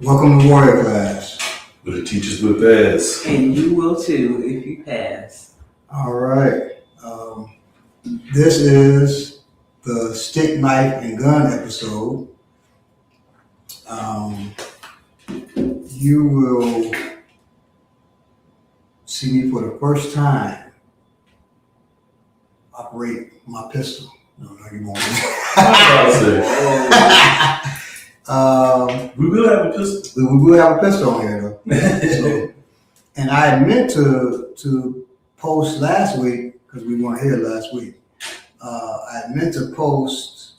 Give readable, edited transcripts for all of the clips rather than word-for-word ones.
Welcome to Warrior Class. But the teachers will pass. And you will too if you pass. All right. This is the stick, knife, and gun episode. You will see me for the first time operate my pistol. No, you won't. We will have a pistol. We will have a pistol on here, though. So, and I had meant to post last week, because we weren't here last week. I had meant to post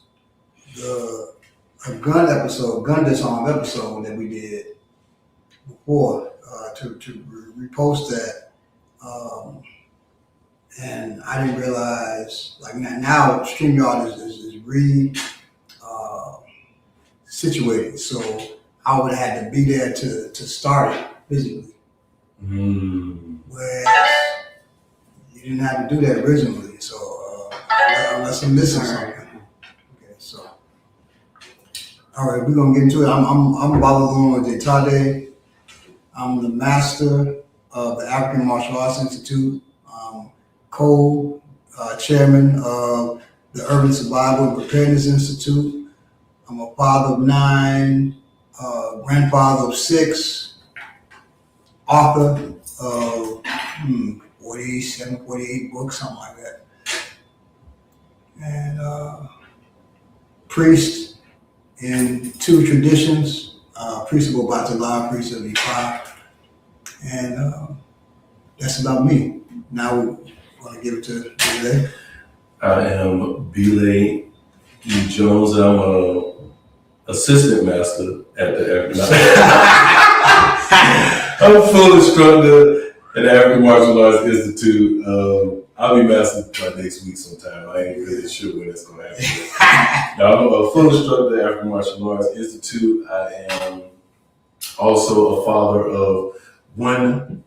a gun disarm episode that we did before, to repost that. And I didn't realize, like now StreamYard is situated, so I would have had to be there to start it physically. Whereas you didn't have to do that originally, so unless I'm missing something. Okay, so all right, we're gonna get into it. I'm Balagun Ojitade. I'm the master of the African Martial Arts Institute. Co-chairman of the Urban Survival and Preparedness Institute. I'm a father of 9, grandfather of 6, author of 47, 48 books, something like that. And priest in 2 traditions, priest of Obatala, priest of Ifa. And that's about me. Now we're going to give it to Billy. I am Billy E. Jones. I'm a assistant master at the African. I'm a full instructor at the African Martial Arts Institute. I'll be master by next week sometime. I ain't really sure when it's going to happen. Now, I'm a full instructor at the African Martial Arts Institute. I am also a father of 1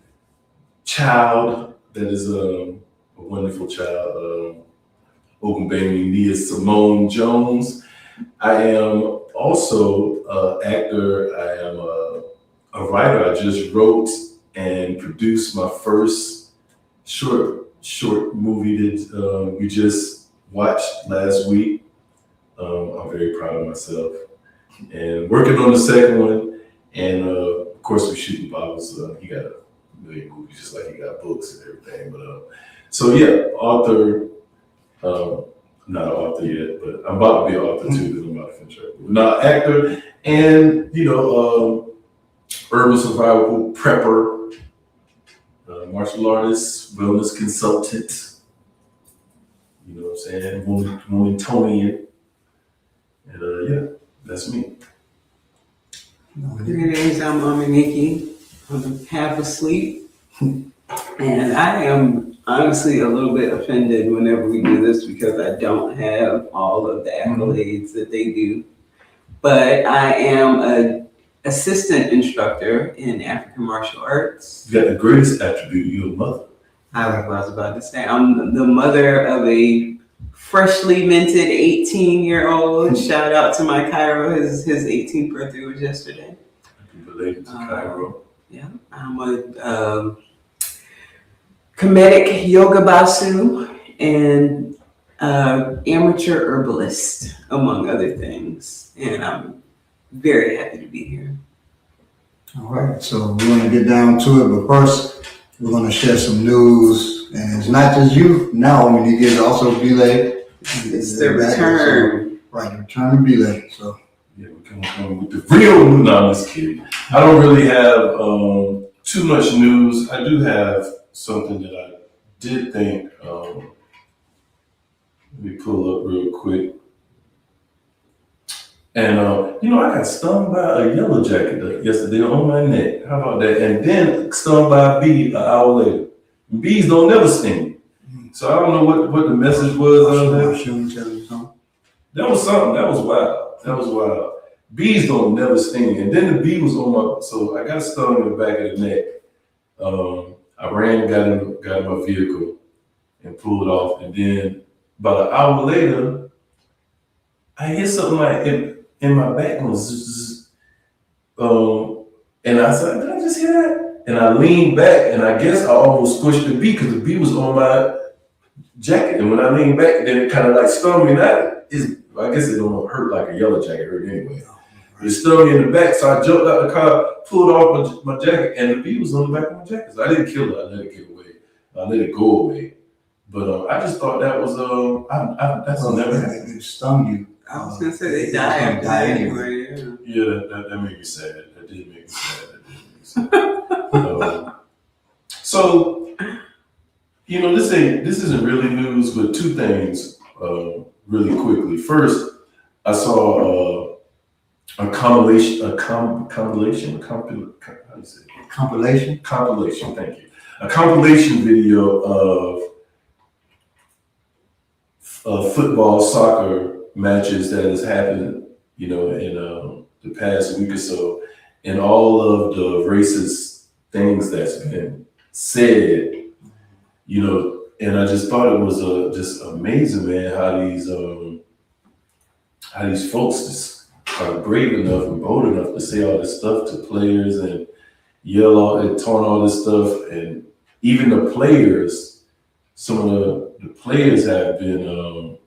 child that is a wonderful child, Open Baby Nia Simone Jones. I am also an actor. I am a writer. I just wrote and produced my first short movie that we just watched last week. I'm very proud of myself. And working on the second one. And of course, we're shooting Bob's. He got a million movies, just like he got books and everything. But so yeah, author. Not an author yet, but I'm about to be an author too, because I'm about to finish it. Not actor, and urban survival prepper, martial artist, wellness consultant. You know what I'm saying? Wilmingtonian. And yeah, that's me. Greetings, I'm Amaniki. I'm half asleep. And I am honestly a little bit offended whenever we do this because I don't have all of the accolades that they do. But I am an assistant instructor in African martial arts. You got the greatest attribute, you're a mother. I was about to say, I'm the mother of a freshly minted 18-year-old. Shout out to my Cairo. His 18th birthday was yesterday. Happy belated to Cairo. Yeah, I'm a comedic yoga basu and amateur herbalist, among other things. And I'm very happy to be here. All right, so we're going to get down to it, but first we're going to share some news. And it's not just you now, I mean, it also Billy. It's the return. So, right, the return of Billy. So yeah, we're coming with the real news. No, I'm just kidding. I don't really have too much news. I do have something that I did think, let me pull up real quick. And, I got stung by a yellow jacket yesterday on my neck. How about that? And then stung by a bee an hour later. Bees don't never sting. So I don't know what the message was on that. That was something. That was wild. Bees don't never sting. And then the bee was on so I got stung in the back of the neck. I ran, got in my vehicle and pulled off. And then about an hour later, I hear something like in my back goes zzz, and I said, did I just hear that? And I leaned back, and I guess I almost squished the bee because the bee was on my jacket. And when I leaned back, then it kind of like stung me. I guess it don't hurt like a yellow jacket hurt anyway. It stung me in the back, so I jumped out the car, pulled off my jacket, and the bee was on the back of my jacket. So I didn't kill it. I let it get away. I let it go away. But I just thought that was that's never happened. It stung you. I was gonna say they die anyway. Yeah, that made me sad. That did make me sad. So, this isn't really news, but two things really quickly. First, I saw a compilation. How do you say it? Compilation. Thank you. A compilation video of football, soccer matches that has happened, in the past week or so, and all of the racist things that's been said, and I just thought it was just amazing, man, how these folks just are brave enough and bold enough to say all this stuff to players and yell all and taunt all this stuff, and even the players, some of the players have been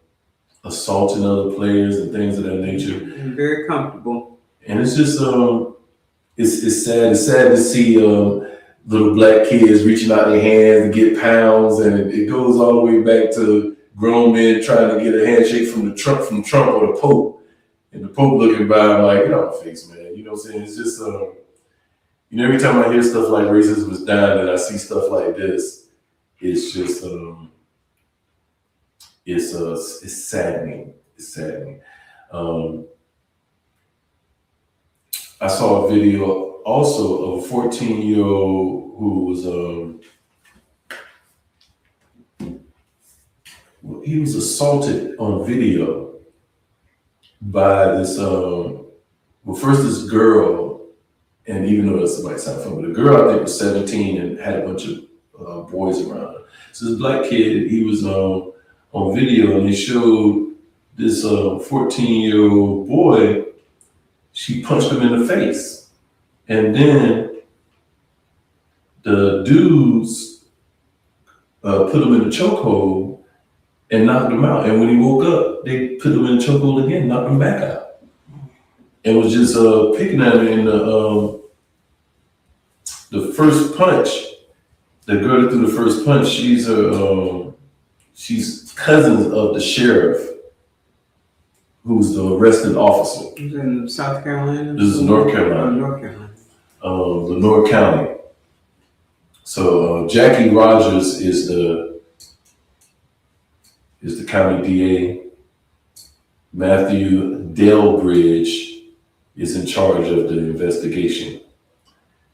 assaulting other players and things of that nature. I'm very comfortable. And it's just it's sad. It's sad to see little black kids reaching out their hands to get pounds, and it goes all the way back to grown men trying to get a handshake from Trump or the Pope, and the Pope looking by him like, get off my face, man. You know what I'm saying? It's just every time I hear stuff like racism is down and I see stuff like this, it's just it's saddening. It's saddening. I saw a video also of a 14-year-old who was assaulted on video by this first this girl, and even though this might sound funny, but the girl I think was 17 and had a bunch of boys around her. So this black kid, he was on video, and they showed this 14-year-old boy. She punched him in the face, and then the dudes put him in a chokehold and knocked him out. And when he woke up, they put him in a chokehold again, knocked him back out, and was just picking at him. In the first punch, the girl that threw the first punch, she's cousins of the sheriff, who's the arrested officer. Is it in South Carolina? This is North Carolina. North Carolina. Lenore County. So Jackie Rogers is the county DA. Matthew Delbridge is in charge of the investigation.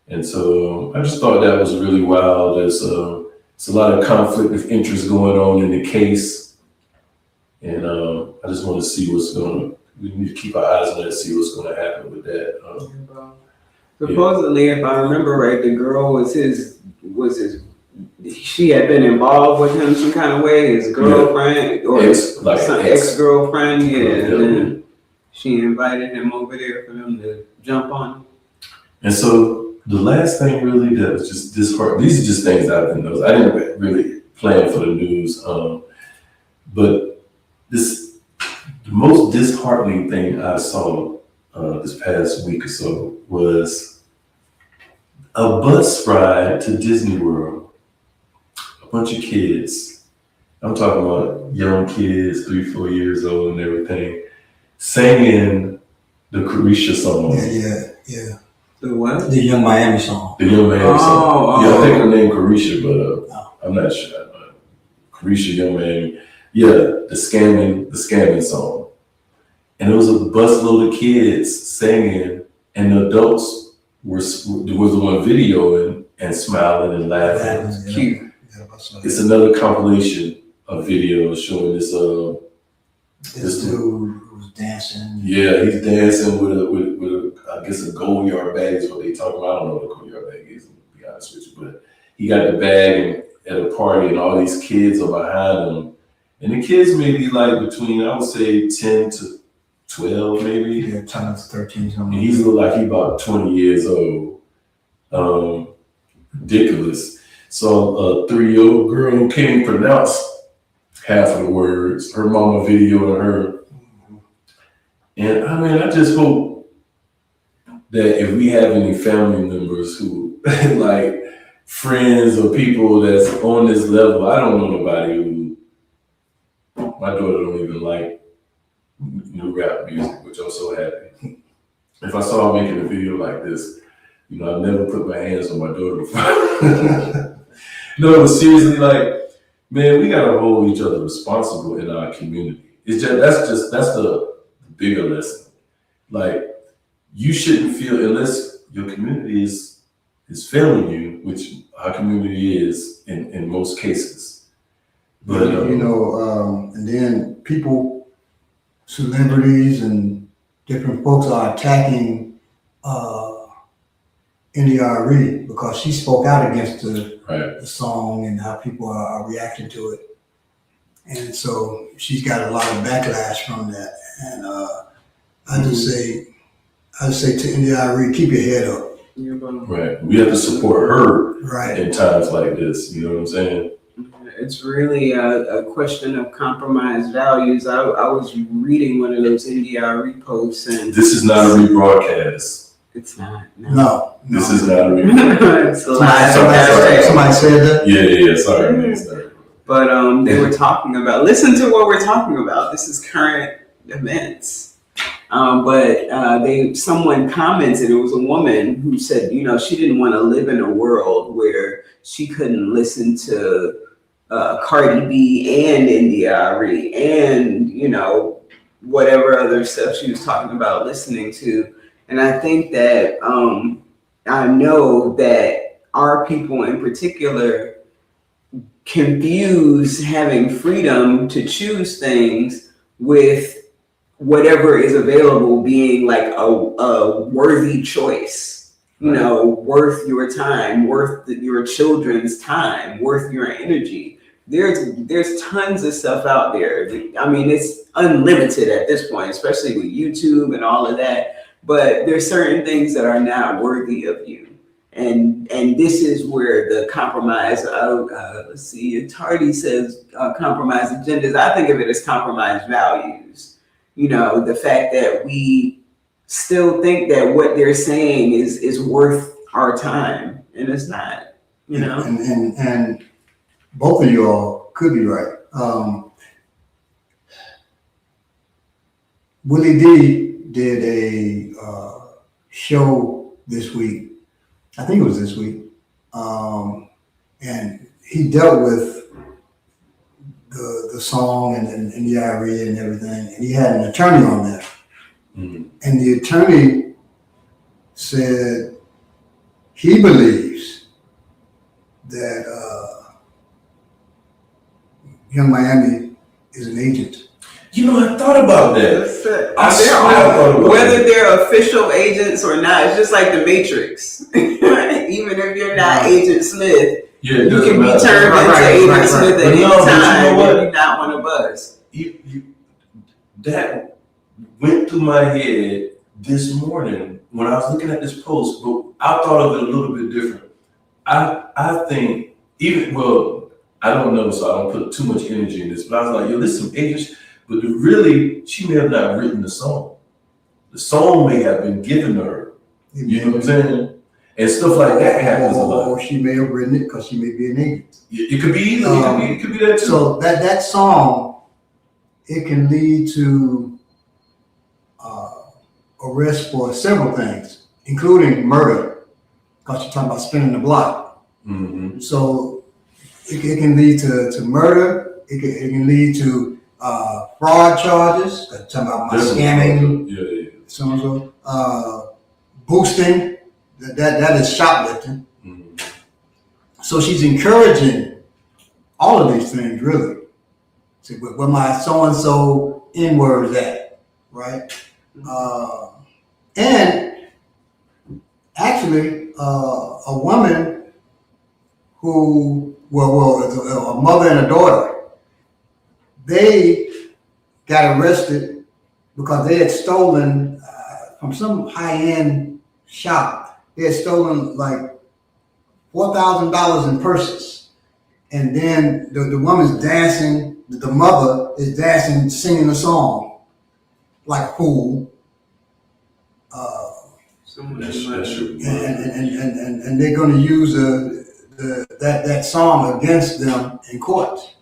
And so I just thought that was really wild. There's a lot of conflict of interest going on in the case. And I just want to see we need to keep our eyes on that and see what's going to happen with that. Supposedly, if I remember right, the girl was she had been involved with him some kind of way, his girlfriend or ex-girlfriend, and then she invited him over there for them to jump on. And so the last thing really that was just disheartening, these are just things I've been noticing. I didn't really plan for the news, but the most disheartening thing I saw this past week or so was a bus ride to Disney World. A bunch of kids, I'm talking about young kids, 3-4 years old and everything, singing the Carisha song. Yeah. The what? The Young Miami song. The Young Miami song. Yeah, I think her name Carisha, but I'm not sure. Carisha, Young Miami. Yeah, the scamming song. And it was a busload of kids singing, and the adults was the one videoing and smiling and laughing. It's cute. It's another compilation of videos showing this dude who's dancing. Yeah, he's dancing with a I guess a gold yard bag is what they talk about. I don't know what a gold yard bag is, to be honest with you, but he got the bag at a party, and all these kids are behind him. And the kids may be like between, I would say, 10 to 12 maybe. Yeah, times 13 And something. he's look like he about 20 years old. Ridiculous. So a 3-year-old girl who can't pronounce half of the words. Her mama videoed her. And I mean, I just hope that if we have any family members who like friends or people that's on this level, I don't know nobody who, my daughter don't even like new rap music, which I'm so happy. If I saw her making a video like this, I've never put my hands on my daughter before. No, but seriously, like, man, we gotta hold each other responsible in our community. That's the bigger lesson. Like, you shouldn't feel unless your community is failing you, which our community is in most cases. But and then people, celebrities and different folks are attacking NDRE because she spoke out against the song and how people are reacting to it. And so she's got a lot of backlash from that. And I just say to NDRE, keep your head up. Right. We have to support her in times like this. You know what I'm saying? It's really a question of compromised values. I was reading one of those NDRE posts, and this is not a rebroadcast. It's not. No. This is not a rebroadcast. It's a somebody said that? Yeah. Sorry. But they were talking about. Listen to what we're talking about. This is current events. But someone commented. It was a woman who said, she didn't want to live in a world where she couldn't listen to Cardi B and NDRE and, whatever other stuff she was talking about listening to. And I think that I know that our people in particular confuse having freedom to choose things with whatever is available being like a worthy choice, worth your time, worth your children's time, worth your energy. There's tons of stuff out there. I mean, it's unlimited at this point, especially with YouTube and all of that. But there's certain things that are not worthy of you. And this is where the compromise of, let's see, Tardy says compromise agendas. I think of it as compromised values. The fact that we still think that what they're saying is worth our time, and it's not, And both of y'all could be right. Willie D did a show this week. I think it was this week. And he dealt with the song and the IRA and everything. And he had an attorney on there. Mm-hmm. And the attorney said he believes that Young Miami is an agent. I thought about that. Whether they're official agents or not, it's just like the Matrix. Even if you're not Agent Smith, you can be turned into Agent Smith at any time if you not want to buzz. That went through my head this morning when I was looking at this post, but I thought of it a little bit different. I think I don't know, so I don't put too much energy in this, but I was like, this is some agents. But really, she may have not written the song. The song may have been given to her. You know what I'm saying? And stuff like that happens a lot. Or she may have written it because she may be an agent. It could be either. It could be that too. So that song, it can lead to arrest for several things, including murder, because you're talking about spinning the block. Mm-hmm. So it can lead to murder. It can lead to fraud charges, talking about my scamming, so boosting, that is shoplifting. Mm-hmm. So she's encouraging all of these things, really. See, where my so-and-so N-word is at, right? And actually, a woman who, a mother and a daughter, they got arrested because they had stolen from some high-end shop. They had stolen like $4,000 in purses, and then the woman's dancing. The mother is dancing, singing a song like a fool. And they're going to use that song against them in court.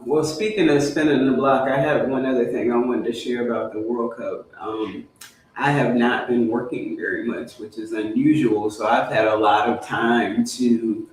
Well, speaking of spinning the block, I have one other thing I wanted to share about the World Cup. I have not been working very much, which is unusual. So I've had a lot of time to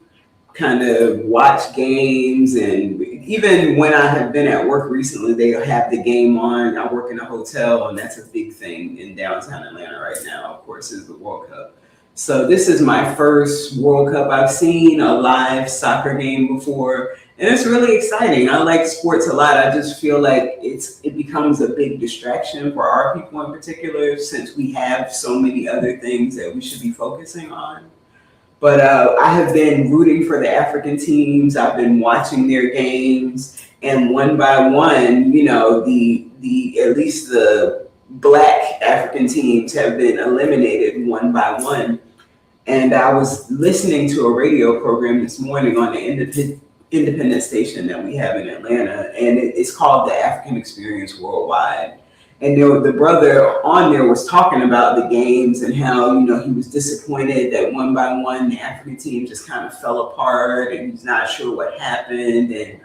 kind of watch games, and even when I have been at work recently, they have the game on. I work in a hotel, and that's a big thing in downtown Atlanta right now, of course, is the World Cup. So this is my first World Cup. I've seen a live soccer game before, and it's really exciting. I like sports a lot. I just feel like it becomes a big distraction for our people in particular, since we have so many other things that we should be focusing on. But I have been rooting for the African teams. I've been watching their games, and one by one, the at least the Black African teams have been eliminated one by one. And I was listening to a radio program this morning on the independent station that we have in Atlanta, and it's called the African Experience Worldwide. And the brother on there was talking about the games and how, he was disappointed that one by one the African team just kind of fell apart, and he's not sure what happened. And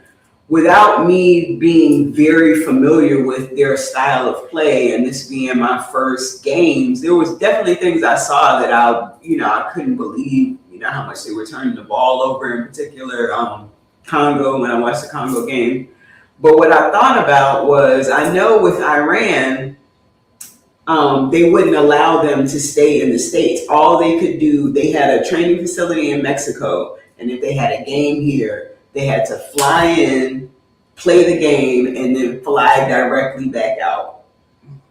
without me being very familiar with their style of play, and this being my first games, there was definitely things I saw that I couldn't believe, how much they were turning the ball over, in particular Congo, when I watched the Congo game. But what I thought about was, I know with Iran, they wouldn't allow them to stay in the States. All they could do, they had a training facility in Mexico, and if they had a game here, they had to fly in, play the game, and then fly directly back out.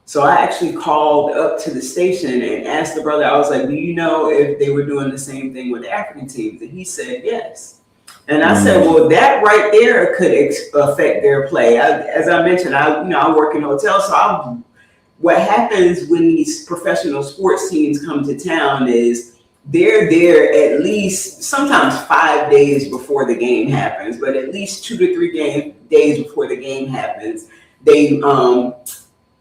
So I actually called up to the station and asked the brother, I was like, do you know if they were doing the same thing with the African teams? And he said, yes. And I said, well, that right there could affect their play. As I mentioned, I work in hotels, so what happens when these professional sports teams come to town is they're there at least sometimes 5 days before the game happens, but at least 2 to 3 days before the game happens, they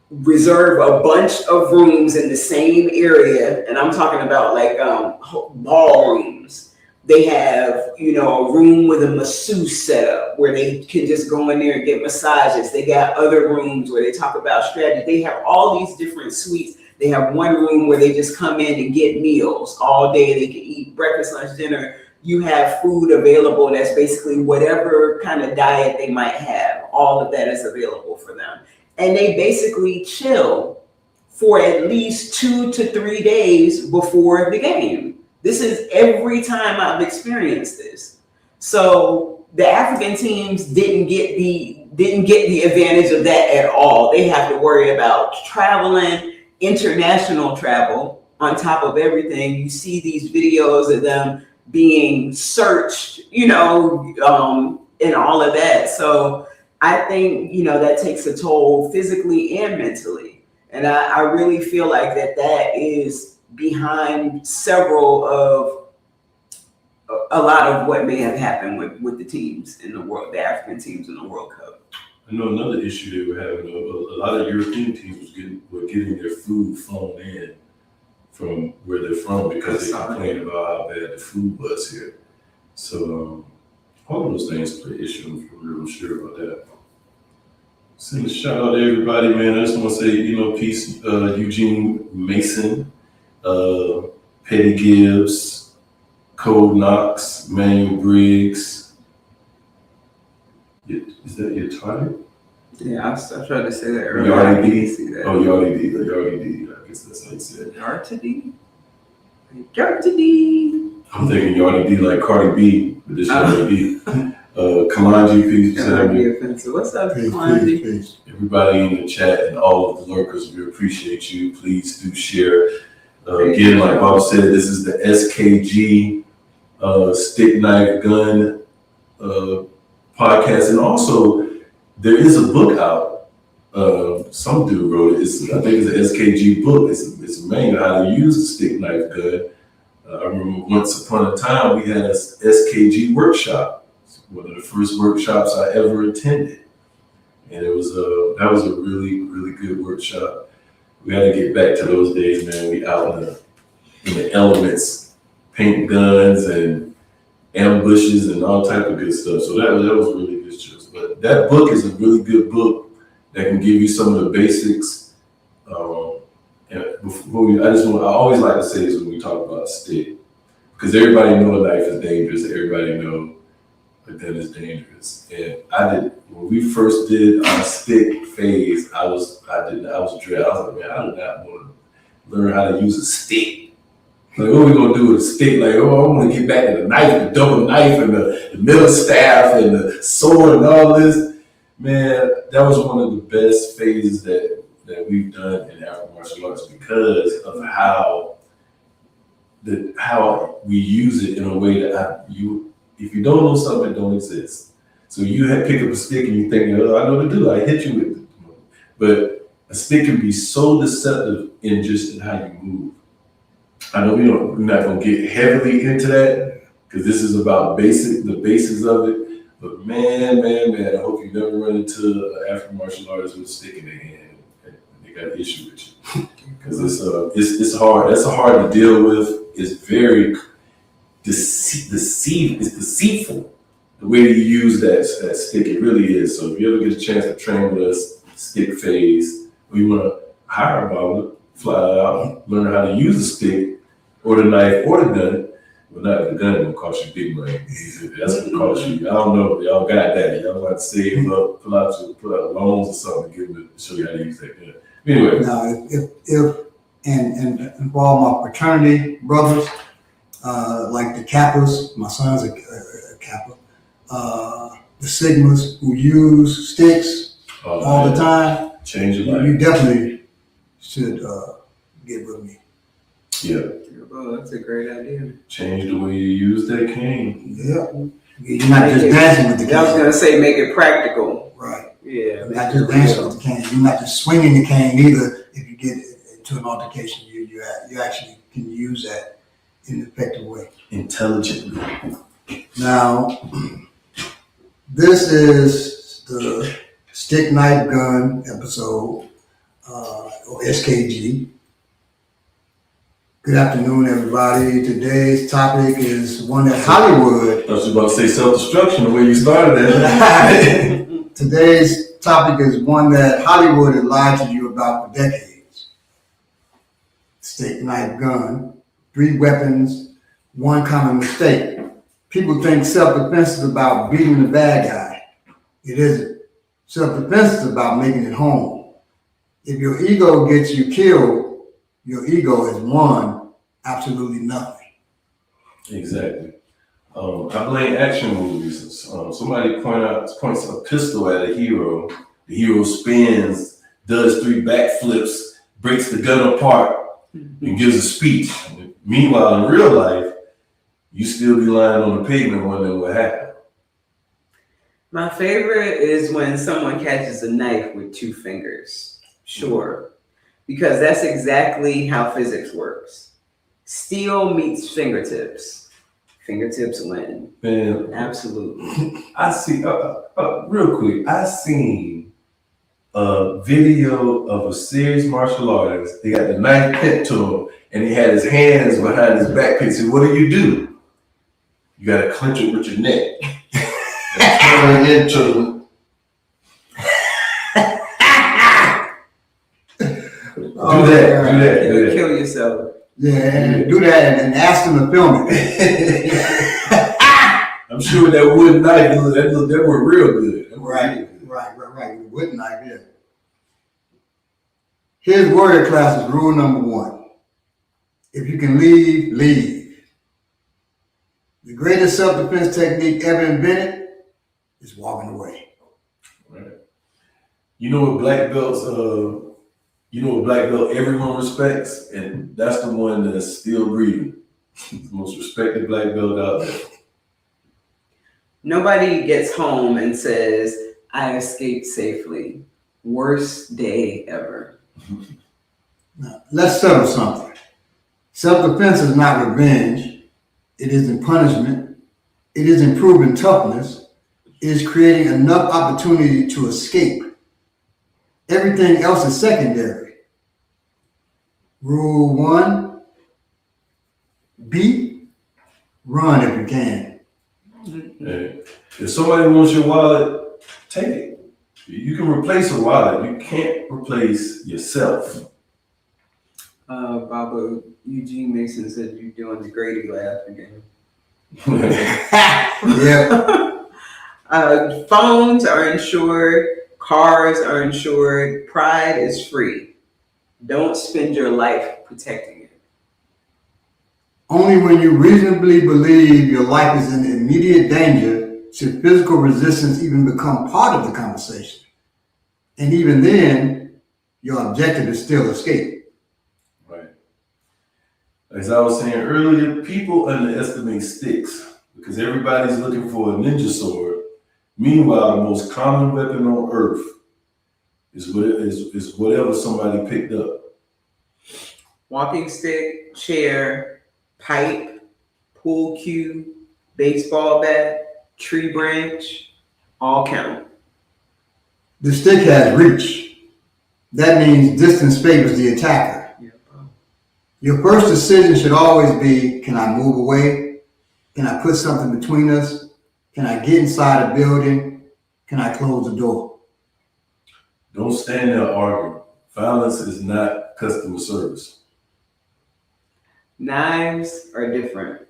reserve a bunch of rooms in the same area, and I'm talking about like ballrooms. They have, a room with a masseuse set up where they can just go in there and get massages. They got other rooms where they talk about strategy. They have all these different suites. They have one room where they just come in and get meals all day. They can eat breakfast, lunch, dinner. You have food available that's basically whatever kind of diet they might have. All of that is available for them. And they basically chill for at least 2 to 3 days before the game. This is every time I've experienced this. So the African teams didn't get the advantage of that at all. They have to worry about traveling, international travel on top of everything. You see these videos of them being searched, and all of that. So I think, that takes a toll physically and mentally. And I really feel like that is behind a lot of what may have happened with the teams in the world, the African teams in the World Cup. I know another issue they were having. A lot of European teams were getting their food flown in from where they're from because they complained about how bad the food was here. So all those things play issue. I'm real sure about that. Send a shout out to everybody, man. I just want to say, peace, Eugene Mason, Petty Gibbs, Cole Knox, Manuel Briggs. Is that your target? Yeah, I tried to say that earlier. Yardy D. Oh, Yardy D. I guess that's how you say it. Yardy D. I'm thinking Yardy D like Cardi B, but this is Yardy D. Kalanji, peace. What's up, Kalanji? Everybody in the chat and all of the lurkers, we appreciate you. Please do share. Again, like Bob said, this is the SKG Stick Knife Gun podcast, and also there is a book out. Some dude wrote it. I think it's an SKG book. It's a manual how to use a stick knife gun. I remember once upon a time we had a SKG workshop. One of the first workshops I ever attended, and that was a really really good workshop. We had to get back to those days, man. We out in the elements, paint guns and ambushes and all type of good stuff. So that was really good shows. But that book is a really good book that can give you some of the basics. And I always like to say this when we talk about stick, because everybody know a knife is dangerous. Everybody know a gun is dangerous. And when we first did our stick phase, I was dread. I was like, man, I do not want to learn how to use a stick. Like, what are we gonna do with a stick? Like, oh, I want to get back to the knife, the double knife, and the middle staff, and the sword, and all this. Man, that was one of the best phases that we've done in African martial arts because of how we use it in a way that if you don't know something, it don't exist. So you pick up a stick and you think, oh, I know what to do. I hit you with it. But a stick can be so deceptive in how you move. I know we're not going to get heavily into that because this is about the basics of it. But man, I hope you never run into an African martial artist with a stick in their hand and they got an issue with you. Because it's hard. That's hard to deal with. It's very deceitful. The way you use that stick, it really is. So if you ever get a chance to train with us, stick phase, or you want to hire a barber, fly out, learn how to use a stick, or the knife, or the gun. Well, not the gun, it's gonna cost you big money. That's gonna cost you. I don't know. Y'all got that. Y'all got to save up, pull out loans or something to show you how to use that gun. Anyway. Now, if involve my fraternity brothers, like the Kappas, my son's a Kappa, the Sigmas who use sticks all the time. Change your life. You definitely should get with me. Yeah. Oh, that's a great idea. Change the way you use that cane. Yeah. You're not just dancing with the cane. I was going to say make it practical. Right. Yeah. You're not just dancing with the cane. You're not just swinging the cane either. If you get into an altercation, you actually can use that in an effective way. Intelligently. Now, this is the stick knife gun episode, or SKG. Good afternoon, everybody. Today's topic is one that Hollywood. I was about to say self-destruction the way you started that. Today's topic is one that Hollywood has lied to you about for decades. Stick knife gun, 3 weapons, 1 common mistake. People think self-defense is about beating the bad guy. It isn't. Self-defense is about making it home. If your ego gets you killed, your ego has won absolutely nothing. Exactly. I blame action movies. Somebody points a pistol at a hero. The hero spins, does 3 backflips, breaks the gun apart, and gives a speech. Meanwhile, in real life, you still be lying on the pavement wondering what happened. My favorite is when someone catches a knife with 2 fingers. Sure. Because that's exactly how physics works. Steel meets fingertips. Fingertips win. Man, absolutely. I see, real quick, I seen a video of a serious martial artist. They got the knife pinned to him, and he had his hands behind his back. He said, what do? You got to clench it with your neck. And turn it into Do that. You'll kill yourself. Yeah, and do that and ask them to film it. I'm sure that wooden knife, that were real good. Right. Wooden knife, yeah. Here's warrior classes rule number 1. If you can leave, leave. The greatest self-defense technique ever invented is walking away. Right. You know what black belts everyone respects, and that's the one that's still breathing. The most respected black belt out there. Nobody gets home and says, I escaped safely. Worst day ever. Now, let's settle something. Self-defense is not revenge. It isn't punishment. It isn't proving toughness. It is creating enough opportunity to escape. Everything else is secondary. Rule 1, run if you can. Hey, if somebody wants your wallet, take it. You can replace a wallet. You can't replace yourself. Baba Eugene Mason said you're doing the Grady laugh again. Yeah. Phones are insured, cars are insured, pride is free. Don't spend your life protecting it. Only when you reasonably believe your life is in immediate danger should physical resistance even become part of the conversation. And even then, your objective is still escape. Right. As I was saying earlier, people underestimate sticks because everybody's looking for a ninja sword. Meanwhile, the most common weapon on earth is whatever somebody picked up. Walking stick, chair, pipe, pool cue, baseball bat, tree branch, all count. The stick has reach. That means distance favors the attacker. Yeah. Your first decision should always be, can I move away? Can I put something between us? Can I get inside a building? Can I close the door? Don't stand there arguing. Violence is not customer service. Knives are different.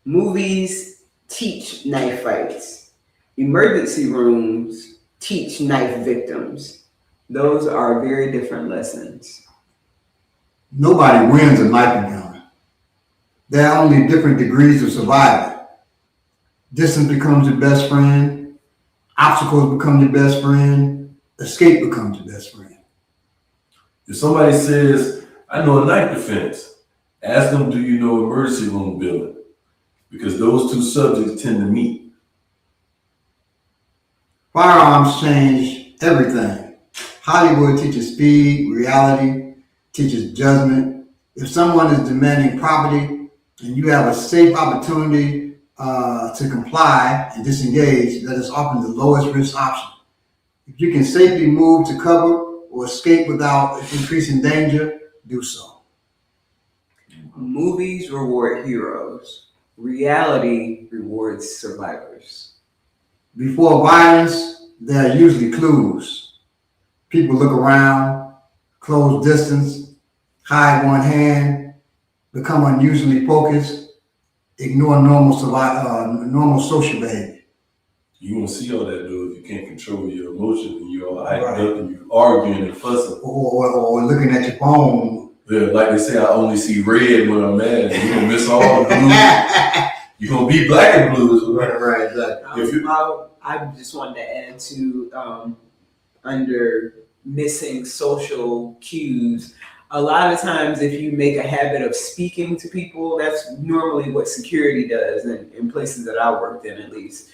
Movies teach knife fights. Emergency rooms teach knife victims. Those are very different lessons. Nobody wins a knife encounter. There are only different degrees of survival. Distance becomes your best friend. Obstacles become your best friend. Escape becomes your best friend. If somebody says, I know a knife defense, ask them, do you know emergency room building? Because those two subjects tend to meet. Firearms change everything. Hollywood teaches speed, reality teaches judgment. If someone is demanding property and you have a safe opportunity to comply and disengage, that is often the lowest risk option. If you can safely move to cover or escape without increasing danger, do so. Movies reward heroes. Reality rewards survivors. Before violence, there are usually clues. People look around, close distance, hide one hand, become unusually focused, ignore normal social behavior. You won't see all that, though, if you can't control your emotions and you're all hyped up and you're arguing and fussing. Or looking at your phone. Yeah, like they say, I only see red when I'm mad. And you're going to miss all the blues. You're going to be black and blues. Right, exactly. I just wanted to add to under missing social cues. A lot of times, if you make a habit of speaking to people, that's normally what security does in places that I worked in, at least.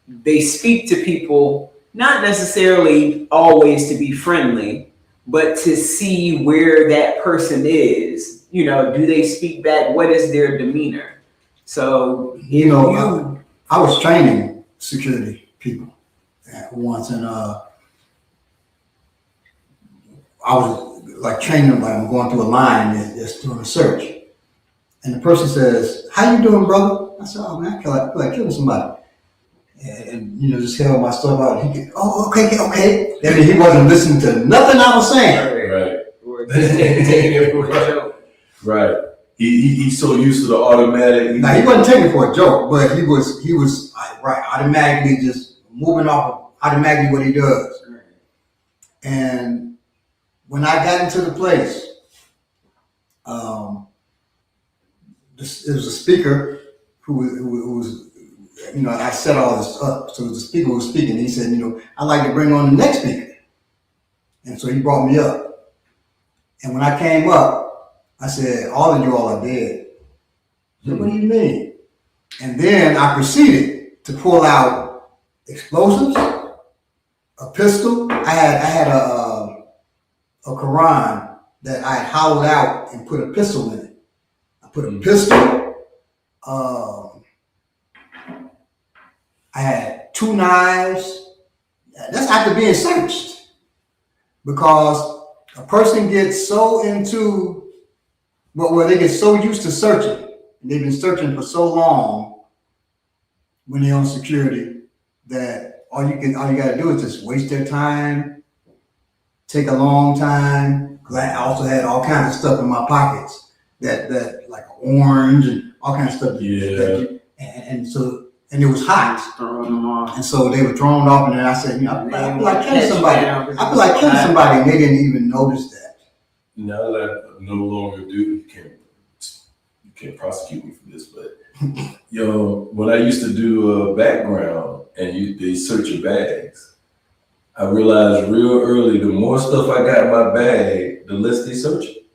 They speak to people, not necessarily always to be friendly, but to see where that person is. You know, do they speak back? What is their demeanor? So, I was training security people once, and I was like training them, like I'm going through a line and just doing a search. And the person says, "How you doing, brother?" I said, "Oh man, I feel like killing somebody." And just held my stuff out. He could, "Oh, okay." I mean, he wasn't listening to nothing I was saying. Right. Or just taking it for a joke. Right. He's so used to the automatic. Now he wasn't taking it for a joke, but he was automatically just moving off of automatically what he does. Right. And when I got into the place, there was a speaker who was, I set all this up. So the speaker was speaking. He said, "I'd like to bring on the next speaker." And so he brought me up. And when I came up, I said, "All of you all are dead." He said, "What do you mean?" And then I proceeded to pull out explosives, a pistol. I had a Quran that I had hollowed out and put a pistol in it. I put a pistol. I had 2 knives. That's after being searched, because a person gets so into, well, where they get so used to searching, and they've been searching for so long when they're on security, that all you got to do is just waste their time, take a long time. Because I also had all kinds of stuff in my pockets that like orange and all kinds of stuff. And it was hot. Throwing them off. And so they were thrown off, and then I said, I feel like killing somebody. I feel like killing somebody, and they didn't even notice that. Now that I no longer do, you can't prosecute me for this, but when I used to do a background and they search your bags, I realized real early, the more stuff I got in my bag, the less they search it.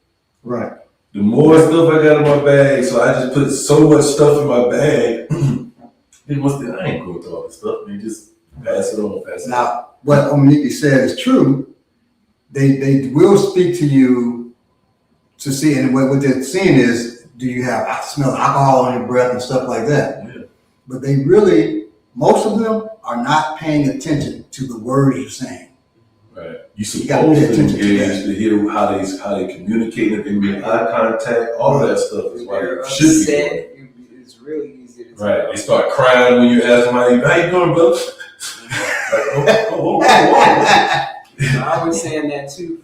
Right. The more stuff I got in my bag, so I just put so much stuff in my bag. They must think I ain't going through all this stuff. They just pass it on, Now, what Omaniki said is true. They will speak to you to see, and what they're seeing is, do you have smell alcohol on your breath and stuff like that? Yeah. But they really, most of them are not paying attention to the words you're saying. Right. You supposed to engage to hear how they communicate, if they make eye contact, all that stuff is why you should be doing. It's really easy to right. They start crying when you ask them how you doing, brother? I was saying that too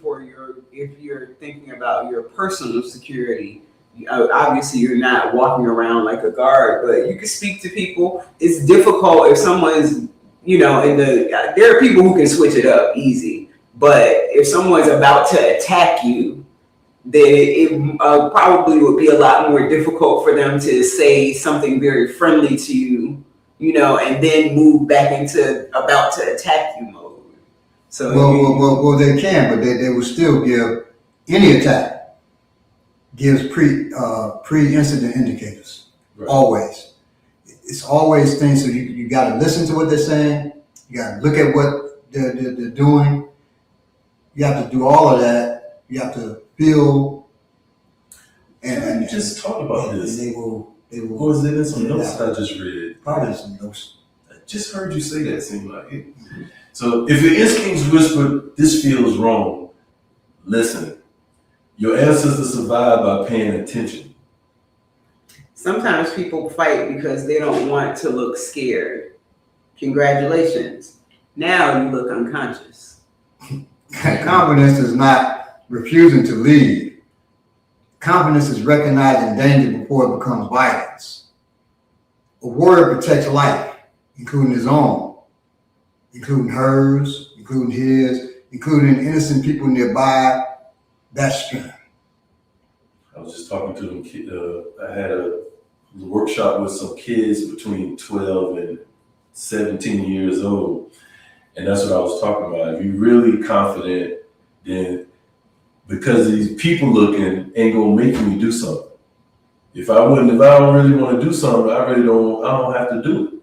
if you're thinking about your personal security. Obviously, you're not walking around like a guard, but you can speak to people. It's difficult if someone's, there are people who can switch it up easy, but if someone's about to attack you, then it probably would be a lot more difficult for them to say something very friendly to you, and then move back into about to attack you mode. So well, they can, but they will still give any attack. Gives pre-incident indicators. Right. Always. It's always things, so you got to listen to what they're saying. You got to look at what they're doing. You have to do all of that. You have to feel. And just talk about this. They will. Or was it in some notes I just read? Probably some notes. I just heard you say that. Seemed like it. So if your instincts whisper, "This feels wrong," listen. Your ancestors survive by paying attention. Sometimes people fight because they don't want to look scared. Congratulations. Now you look unconscious. Confidence is not refusing to lead. Confidence is recognizing danger before it becomes violence. A warrior protects life, including his own, including hers, including his, including innocent people nearby. That's strength. I was just talking to them. I had a workshop with some kids between 12 and 17 years old. And that's what I was talking about. If you're really confident, then because these people looking ain't gonna make me do something. If I don't really want to do something, I don't have to do it.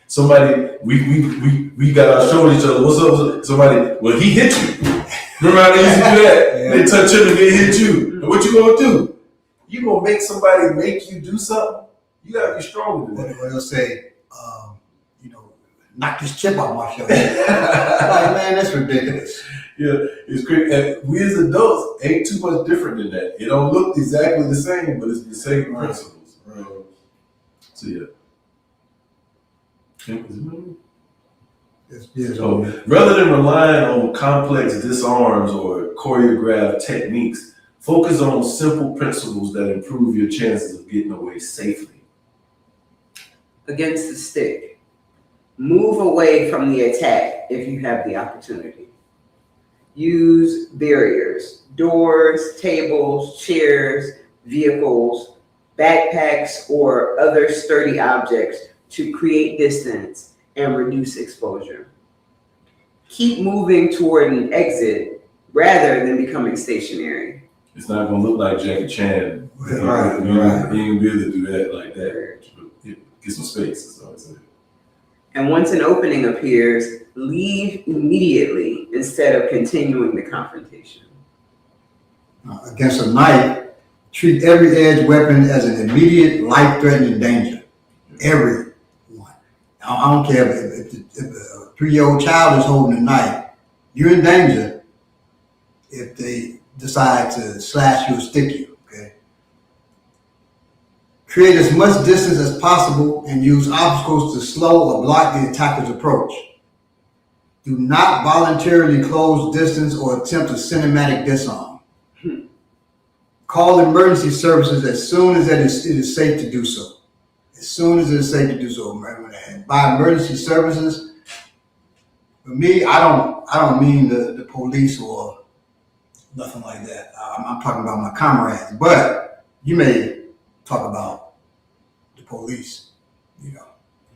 Somebody, we got our show each other. What's up? Somebody, well, he hit you. Remember how they used to do that? Yeah. They touch him and they hit you. And what you gonna do? You gonna make somebody make you do something? You gotta be stronger than that. Or they'll say, knock this chip off my shoulder. Like, man, that's ridiculous. Yeah, it's great. And we as adults ain't too much different than that. It don't look exactly the same, but it's the same principles. Right. So yeah. So rather than relying on complex disarms or choreographed techniques, focus on simple principles that improve your chances of getting away safely. Against the stick. Move away from the attack if you have the opportunity. Use barriers, doors, tables, chairs, vehicles, backpacks, or other sturdy objects to create distance and reduce exposure. Keep moving toward an exit rather than becoming stationary. It's not going to look like Jackie Chan. Right. You ain't going to be able to do that like that. Get some space. That's all I say. And once an opening appears, leave immediately instead of continuing the confrontation. Against a knife, treat every edged weapon as an immediate life-threatening danger. Every one. I don't care if a 3-year-old child is holding a knife, you're in danger if they decide to slash you or stick you, okay? Create as much distance as possible and use obstacles to slow or block the attacker's approach. Do not voluntarily close distance or attempt a cinematic disarm. Call emergency services as soon as it is safe to do so. As soon as it is safe to do so. And by emergency services, for me, I don't mean the police or nothing like that. I'm talking about my comrades. But you may talk about the police. You know,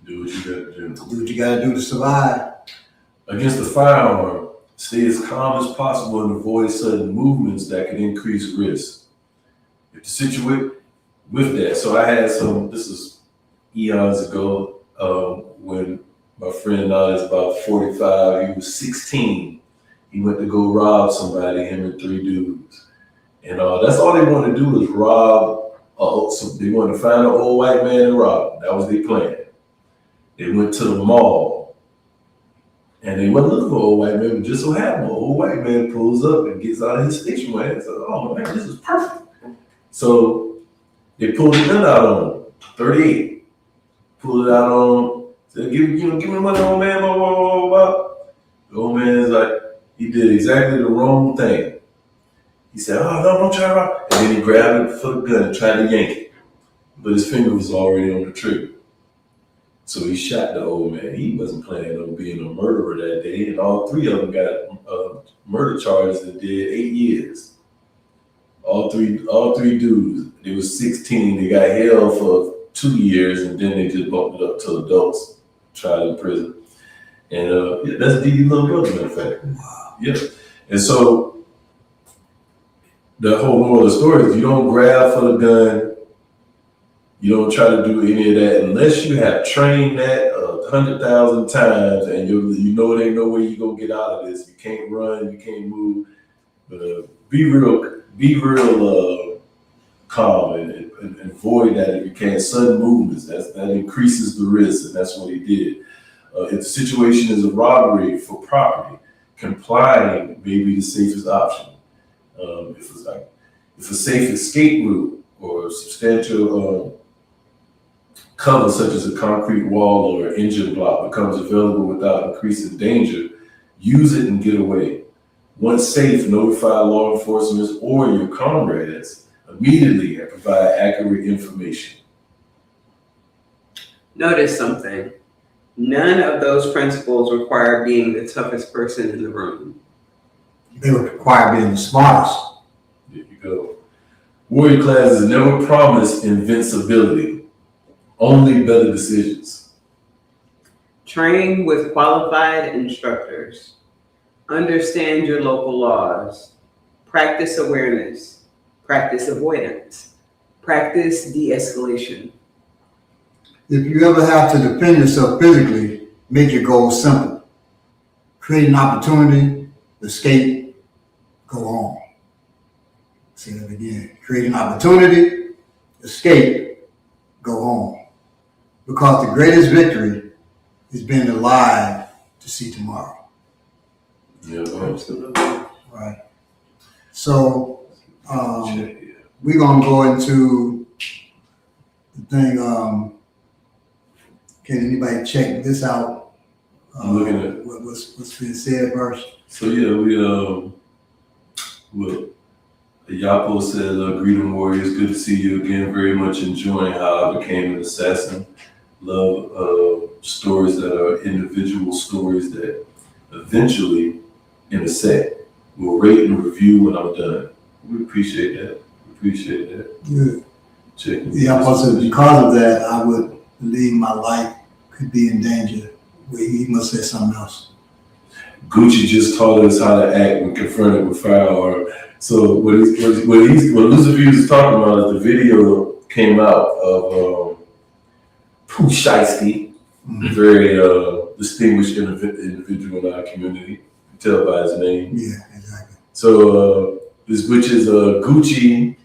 Do what you got to do. do what you got to do to survive. Against the firearm, stay as calm as possible and avoid sudden movements that can increase risk. If the situation with that, so I had some. This is eons ago when my friend now is about 45. He was 16. He went to go rob somebody, him and 3 dudes. And that's all they wanted to do was rob. So they wanted to find an old white man and rob him. That was their plan. They went to the mall. And they wasn't looking for an old white man, but just so happened, an old white man pulls up and gets out of his station wagon and says, oh man, this is perfect. So they pulled the gun out on him, 38. Pulled it out on him, said, give me the money, old man, blah, blah, blah, blah. The old man is like, he did exactly the wrong thing. He said, oh, no, don't try to rob. And then he grabbed it for the gun and tried to yank it. But his finger was already on the trigger. So he shot the old man. He wasn't planning on being a murderer that day. And all 3 of them got murder charges and did 8 years. All three dudes. They was 16. They got held for 2 years, and then they just bumped it up to adults, tried in prison. And that's Dee Dee's little brother, matter of fact. Wow. Yeah. And so the whole moral of the story is you don't grab for the gun. You don't try to do any of that unless you have trained that 100,000 times and you know there ain't no way you gonna get out of this. You can't run, you can't move. But be real calm and avoid that if you can. Sudden movements, that increases the risk, and that's what he did. If the situation is a robbery for property, complying may be the safest option. If a safe escape route or substantial cover such as a concrete wall or an engine block becomes available without increasing danger, use it and get away. Once safe, notify law enforcement or your comrades immediately and provide accurate information. Notice something. None of those principles require being the toughest person in the room. They require being the smartest. There you go. Warrior classes never promise invincibility, only better decisions. Train with qualified instructors. Understand your local laws. Practice awareness. Practice avoidance. Practice de-escalation. If you ever have to defend yourself physically, make your goals simple. Create an opportunity, escape, go home. Say that again. Create an opportunity, escape, go home. Because the greatest victory is being alive to see tomorrow. Yeah, absolutely. Right. So we're gonna go into the thing. Can anybody check this out? I'm looking at what's being said first. So yeah, Yapo says, greeting warriors, good to see you again. Very much enjoying how I became an assassin. Love stories that are individual stories that eventually intersect. We'll rate and review when I'm done. We appreciate that. Good. Checking. Yeah, because of that, I would believe my life could be in danger. He must say something else. Gucci just taught us how to act when confronted with firearm. So what Lucifer is talking about is the video came out of Pooh Shiesty very distinguished individual in our community. You can tell by his name. Yeah, exactly. So which is a Gucci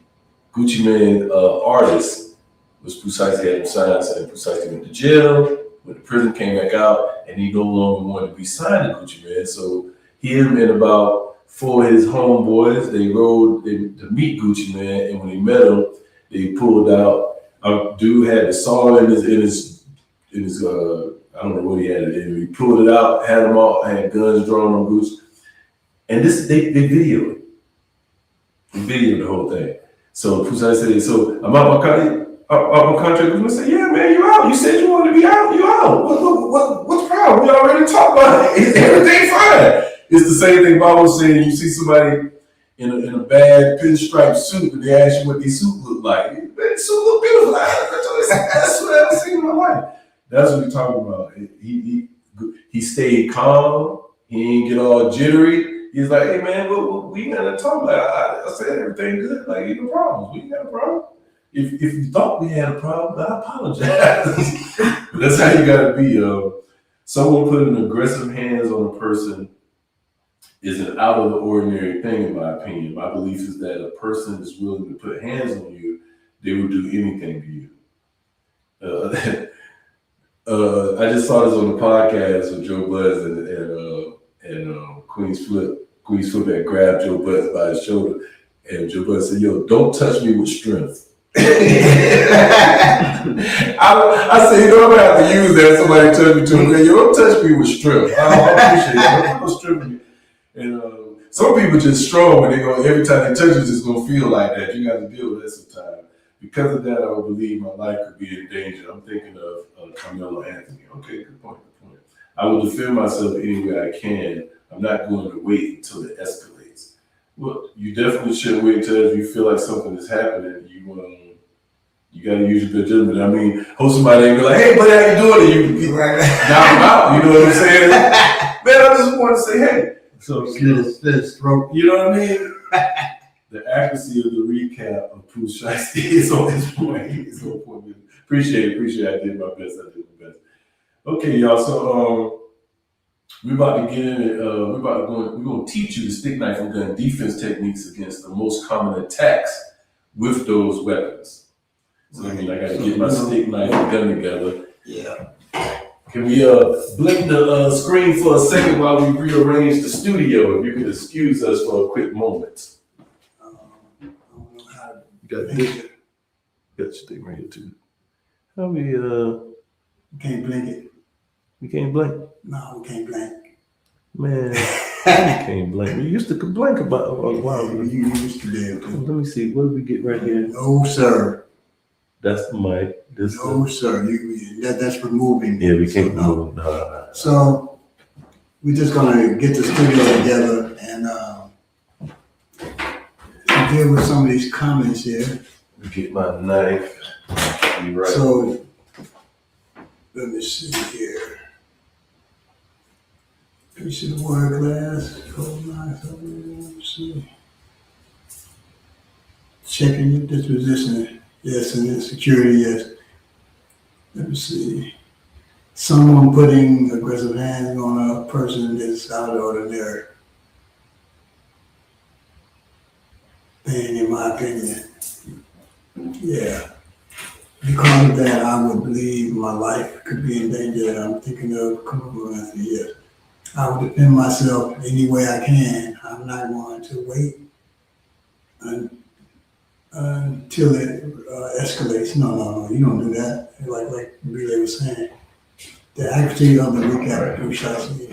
Mane artist, was precisely had him signed, saying precisely went to jail, went to prison, came back out, and he no longer wanted to be signed to Gucci Mane. So him and about 4 of his homeboys, they rode to meet Gucci Mane, and when they met him, they pulled out. Dude had a saw in his I don't know what he had it in. He pulled it out, had them all, had guns drawn on Gucci, and they videoed it. They videoed the whole thing. So Pusai said, "So I'm out my contract." Guzman said, "Yeah, man, you out. You said you wanted to be out. You out. What's the problem? We already talked about it. Is everything fine?" It's the same thing Bob was saying. You see somebody in a bad pinstripe suit, and they ask you what their suit look like. That suit look beautiful. That's what I've ever seen in my life. That's what we're talking about. He stayed calm. He ain't get all jittery. He's like, "Hey man, we ain't gotta talk about it. I said everything good. Like, ain't no problems. We ain't got a problem. If you thought we had a problem, I apologize." That's how you gotta be. Someone putting aggressive hands on a person is an out of the ordinary thing, in my opinion. My belief is that a person is willing to put hands on you, they will do anything to you. I just saw this on the podcast with Joe Buzz and Queen's Flip. Queen's Flip had grabbed Joe Buzz by his shoulder, and Joe Buzz said, "Yo, don't touch me with strength." I said, I'm gonna have to use that. Somebody touch me too. Yo, don't touch me with strength. I appreciate it. Don't put no strength in me. And some people just strong, but every time they touch you, it's just gonna feel like that. You got to deal with that sometimes. Because of that, I would believe my life could be in danger. I'm thinking of Carmelo Anthony. Okay, good point. I will defend myself any way I can. I'm not going to wait until it escalates. Well, you definitely shouldn't wait until you feel like something is happening. You got to use your good judgment. I mean, host somebody and be like, "Hey, buddy, how you doing?" And you knock them out. You know what I'm saying? Man, I just want to say, hey. So, you know what I mean? The accuracy of the recap of Pooh Shiesty is on his point. Appreciate it. I did my best. Okay, y'all. So we're about to get in it. We're going to teach you the stick knife and gun defense techniques against the most common attacks with those weapons. So I got to get my stick knife and gun together. Yeah. Can we blink the screen for a second while we rearrange the studio? If you could excuse us for a quick moment. I don't know how to. You got your thing right here too. How we Can't blink it. we can't blink? No, we can't blink. Man, we can't blink. We used to blink about a while ago. You used to be able to. Let me see. What do we get right here? No, sir. That's the mic. No, sir. That's removing. Yeah, we can't no. move. No. So we're just gonna get the studio together and deal with some of these comments here. Get my knife. Be right. So let me see here. Let me see the word glass. Hold on. Let me see. Checking your disposition. Yes, and then security. Yes. Let me see. Someone putting aggressive hands on a person is out of the ordinary thing, in my opinion. Yeah. Because of that, I would believe my life could be in danger. I'm thinking of Carmelo Anthony. Yes. I would defend myself any way I can. I'm not going to wait until it escalates. No, you don't do that. Like Relay was saying. The accuracy of the recap of Shiesty.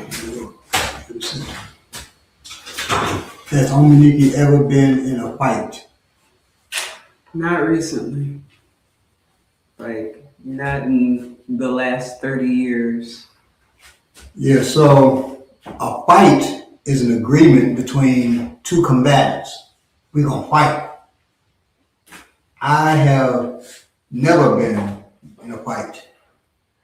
Has Omaniki ever been in a fight? Not recently. Like, not in the last 30 years. Yeah, so a fight is an agreement between two combatants. We're going to fight. I have never been in a fight.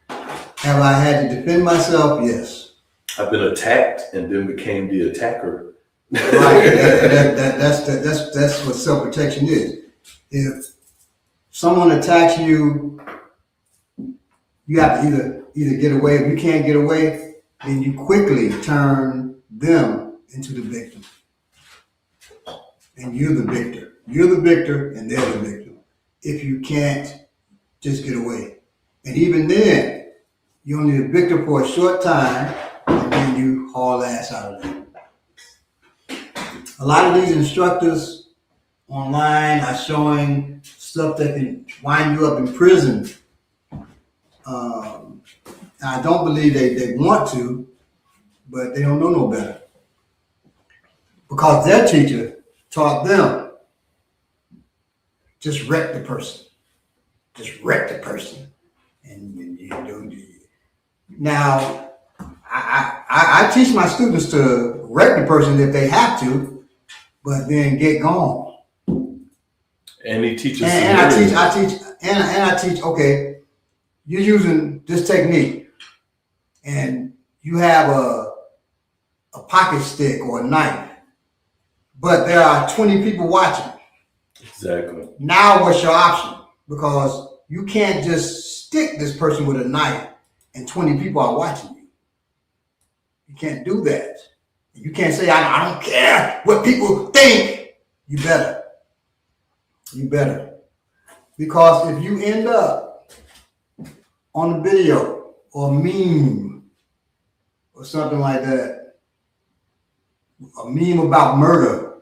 Have I had to defend myself? Yes. I've been attacked and then became the attacker. Right. That's what self-protection is. If someone attacks you, you have to either get away. If you can't get away, then you quickly turn them into the victim. And you're the victor. You're the victor and they're the victim. If you can't just get away. And even then, you're only the victor for a short time and then you haul ass out of there. A lot of these instructors online are showing stuff that can wind you up in prison. I don't believe they want to, but they don't know no better. Because their teacher taught them, just wreck the person. Just wreck the person. And you don't do it. Now, I teach my students to wreck the person if they have to, but then get gone. And he teaches. And I teach. Okay, you're using this technique, and you have a pocket stick or a knife, but there are 20 people watching. Exactly. Now, what's your option? Because you can't just stick this person with a knife, and 20 people are watching you. You can't do that. You can't say, I don't care what people think. You better. You better. Because if you end up on a video or meme or something like that, a meme about murder,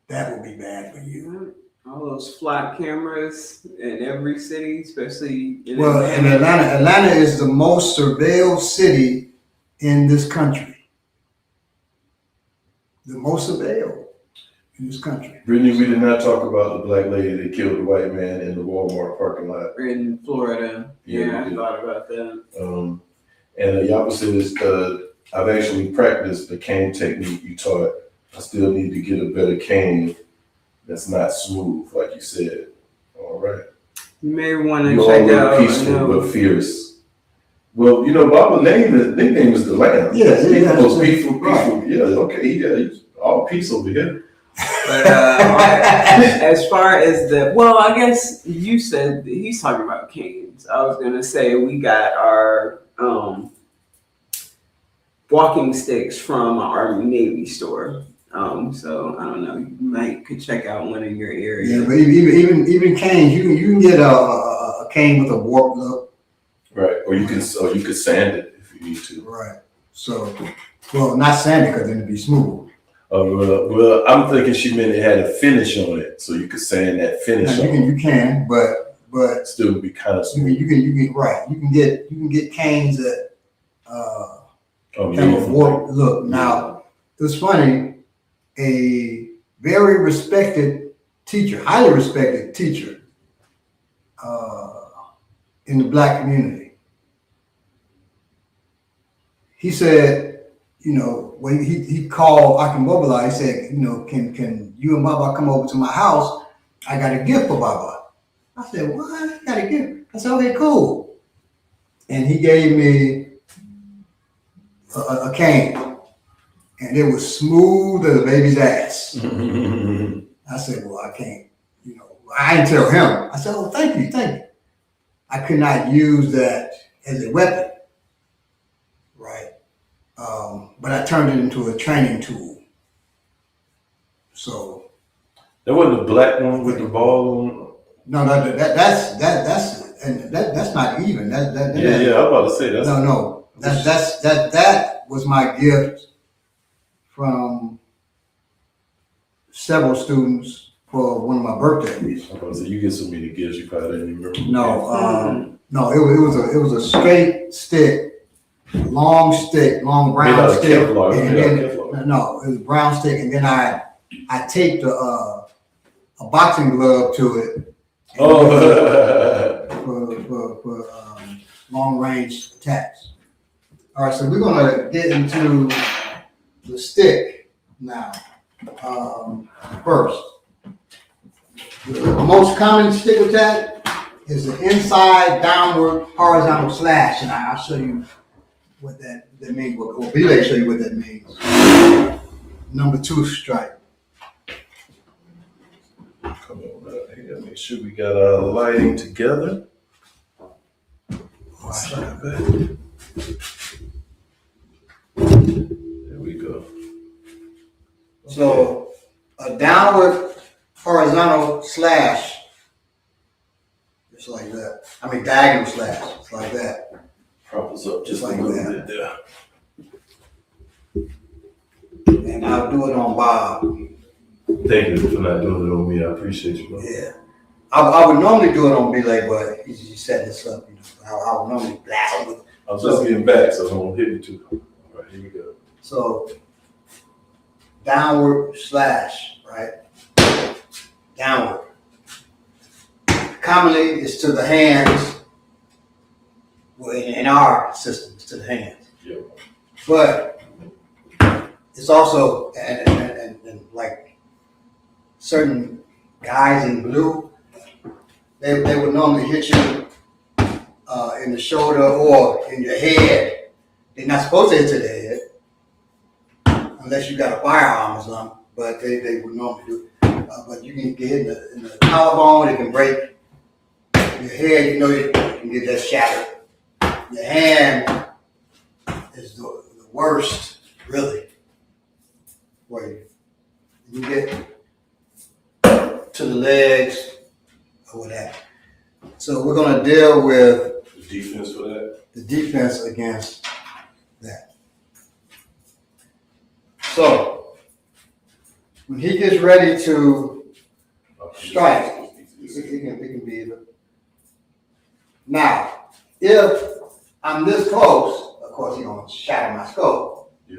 that would be bad for you. All those flat cameras in every city, especially in Atlanta. Atlanta is the most surveilled city in this country. The most surveilled in this country. Brittany, we did not talk about the black lady that killed the white man in the Walmart parking lot in Florida. Yeah, I thought about that. And the opposite is I've actually practiced the cane technique you taught. I still need to get a better cane that's not smooth, like you said. All right. You may want to You're check all out. peaceful but fierce. Well, Baba's nickname is the Lamb. Yeah. Most peaceful. Yeah, okay, yeah, he's all peace over here. But as far as I guess you said he's talking about canes. I was gonna say we got our walking sticks from our Army Navy store. So I don't know. You could check out one in your area. Yeah, but even canes, you can get a cane with a warp look. Right, or you can sand it if you need to. Right. So, not sand it because then it'd be smooth. Well, I'm thinking she meant it had a finish on it, so you could sand that finish on it. You can, but still be kind of smooth. You can right. You can get canes that have a warp look. Now, it's funny. A very respected teacher, highly respected teacher, in the black community. He said, when he called Akimbobola, he said, can you and Baba come over to my house? I got a gift for Baba. I said, what? You got a gift? I said, okay, cool. And he gave me a cane. And it was smooth as a baby's ass. I said, well, I can't, I didn't tell him. I said, oh, thank you. I could not use that as a weapon, right? But I turned it into a training tool. So. There wasn't a black one with the ball on. No, that's not even. Yeah, I was about to say that. No, that was my gift from several students for one of my birthdays. So you get so many gifts you probably didn't remember. No, it was a straight stick, long brown stick. No, it was a brown stick, and then I taped a boxing glove to it. For long range attacks. All right, so we're gonna get into the stick now. First, the most common stick attack is the inside downward horizontal slash, and I'll show you what that means. Or Billy show you what that means. Number 2 strike. Come on up here. Make sure we got our lighting together. There we go. So a downward horizontal slash, just like that. I mean diagonal slash, it's like that. Prop us up just Like a little that. bit there. And I'll do it on Bob. Thank you for not doing it on me. I appreciate you, bro. Yeah. I would normally do it on Belay, but he set this up, you know. I would normally blast it with it. I'm just getting back, so I won't hit you too. All right, here we go. So downward slash, right? Downward. Commonly it's to the hands. Well, in our system, it's to the hands. Yeah. But it's also and like certain guys in blue, they would normally hit you in the shoulder or in your head. They're not supposed to hit to the head unless you got a firearm or something. But they would normally do. But you can get hit in the collarbone. It can break your head. You know you can get that shattered. Your hand is the worst, really. Where you get to the legs or whatever. So we're going to deal with The defense for that? the defense against that. So when he gets ready to strike, it can be either. Now, if I'm this close, of course he's going to shatter my skull. Yeah.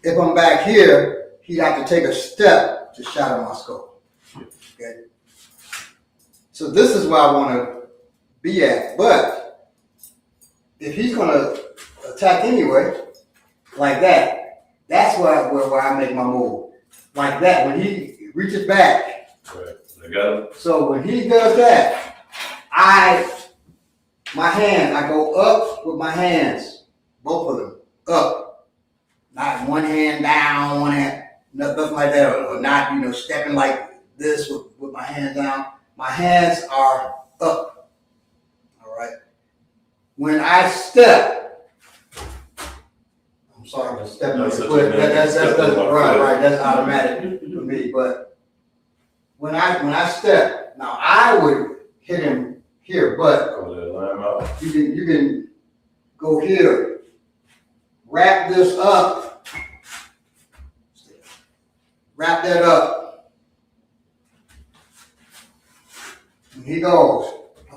If I'm back here, he'd have to take a step to shatter my skull. Okay? So this is where I want to be at. But if he's going to attack anyway, like that, that's where I make my move. Like that, when he reaches back. Right. I got him. So when he does that, I go up with my hands, both of them, up. Not one hand down, one hand, nothing like that, or not, stepping like this with my hands down. My hands are up, all right? When I step, I'm sorry for stepping on your foot, that's right, that's automatic for me, but when I step, now I would hit him here, but Go that line out. you can go here, wrap this up, wrap that up. And he goes,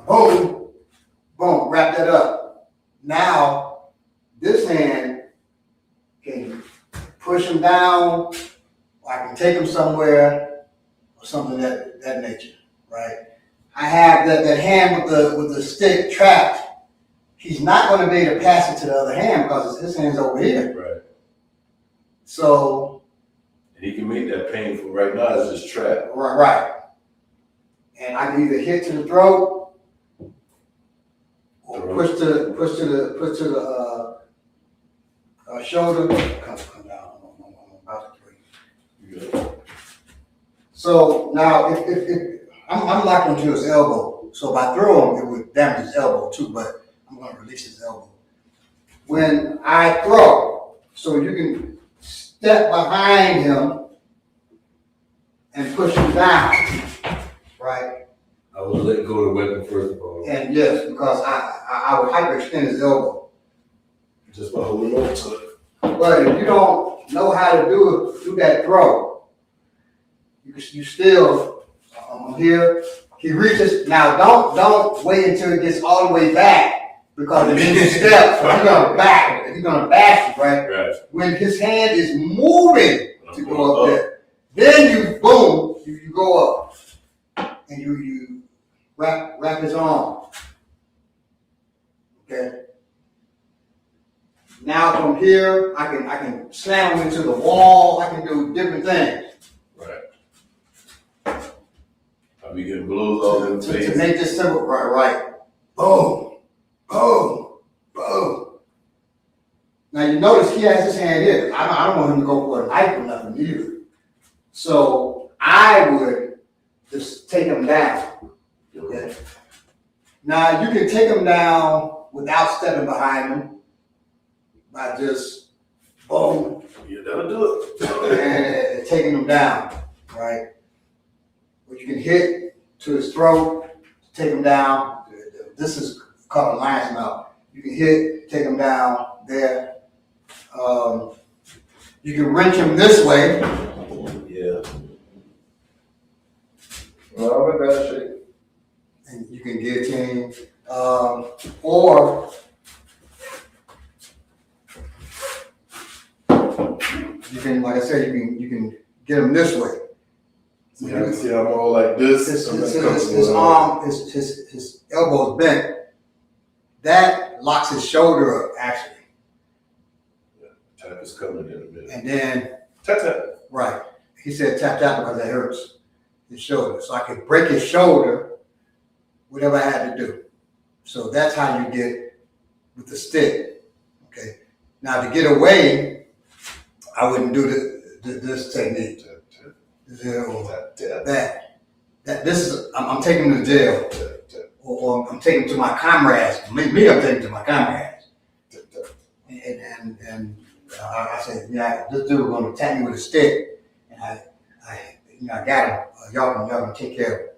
boom, boom, wrap that up. Now, this hand can push him down, or I can take him somewhere, or something of that nature, right? I have that hand with the stick trapped. He's not going to be able to pass it to the other hand because his hand's over here. Right. So, And he can make that painful. Right now, it's just trapped. right. And I can either hit to the throat or push to the shoulder. Come down. I'm about to break. Yeah. So now, if I'm locked onto his elbow, so if I throw him, it would damage his elbow too. But I'm going to release his elbow. When I throw, so you can step behind him and push him down, right? I would let go of the weapon first of all. And yes, because I would hyperextend his elbow. Just by holding on to it. But if you don't know how to do that throw, you still here. He reaches. Now don't wait until it gets all the way back, because if you step, he's gonna bash you, right? Right. When his hand is moving to go up there, then you boom, you go up and you wrap his arm. Okay. Now from here, I can slam him into the wall. I can do different things. Right. I'll be getting blows all in the face. To make this simple, right. Boom, boom, boom. Now you notice he has his hand here. I don't want him to go for a knife or nothing either. So I would just take him down. Okay. Now you can take him down without stepping behind them by just boom Yeah, that'll do it. and taking them down, right? But you can hit to his throat, take him down. This is called a lion's mouth. You can hit, take him down there. You can wrench him this way. Yeah. Well, I'm in bad shape. And you can guillotine, or you can, like I said, you can get him this way. See, I'm all like this. His arm, his elbow's bent. That locks his shoulder up, actually. Tap is coming in a minute. And then, Tap. right, he said tap because it hurts his shoulder. So I could break his shoulder, whatever I had to do. So that's how you get with the stick. Okay. Now to get away, I wouldn't do this technique. This is I'm taking him to jail, or I'm taking him to my comrades. Me, I'm taking him to my comrades. And I said, yeah, this dude was gonna attack me with a stick, and I got him. Y'all can take care of him.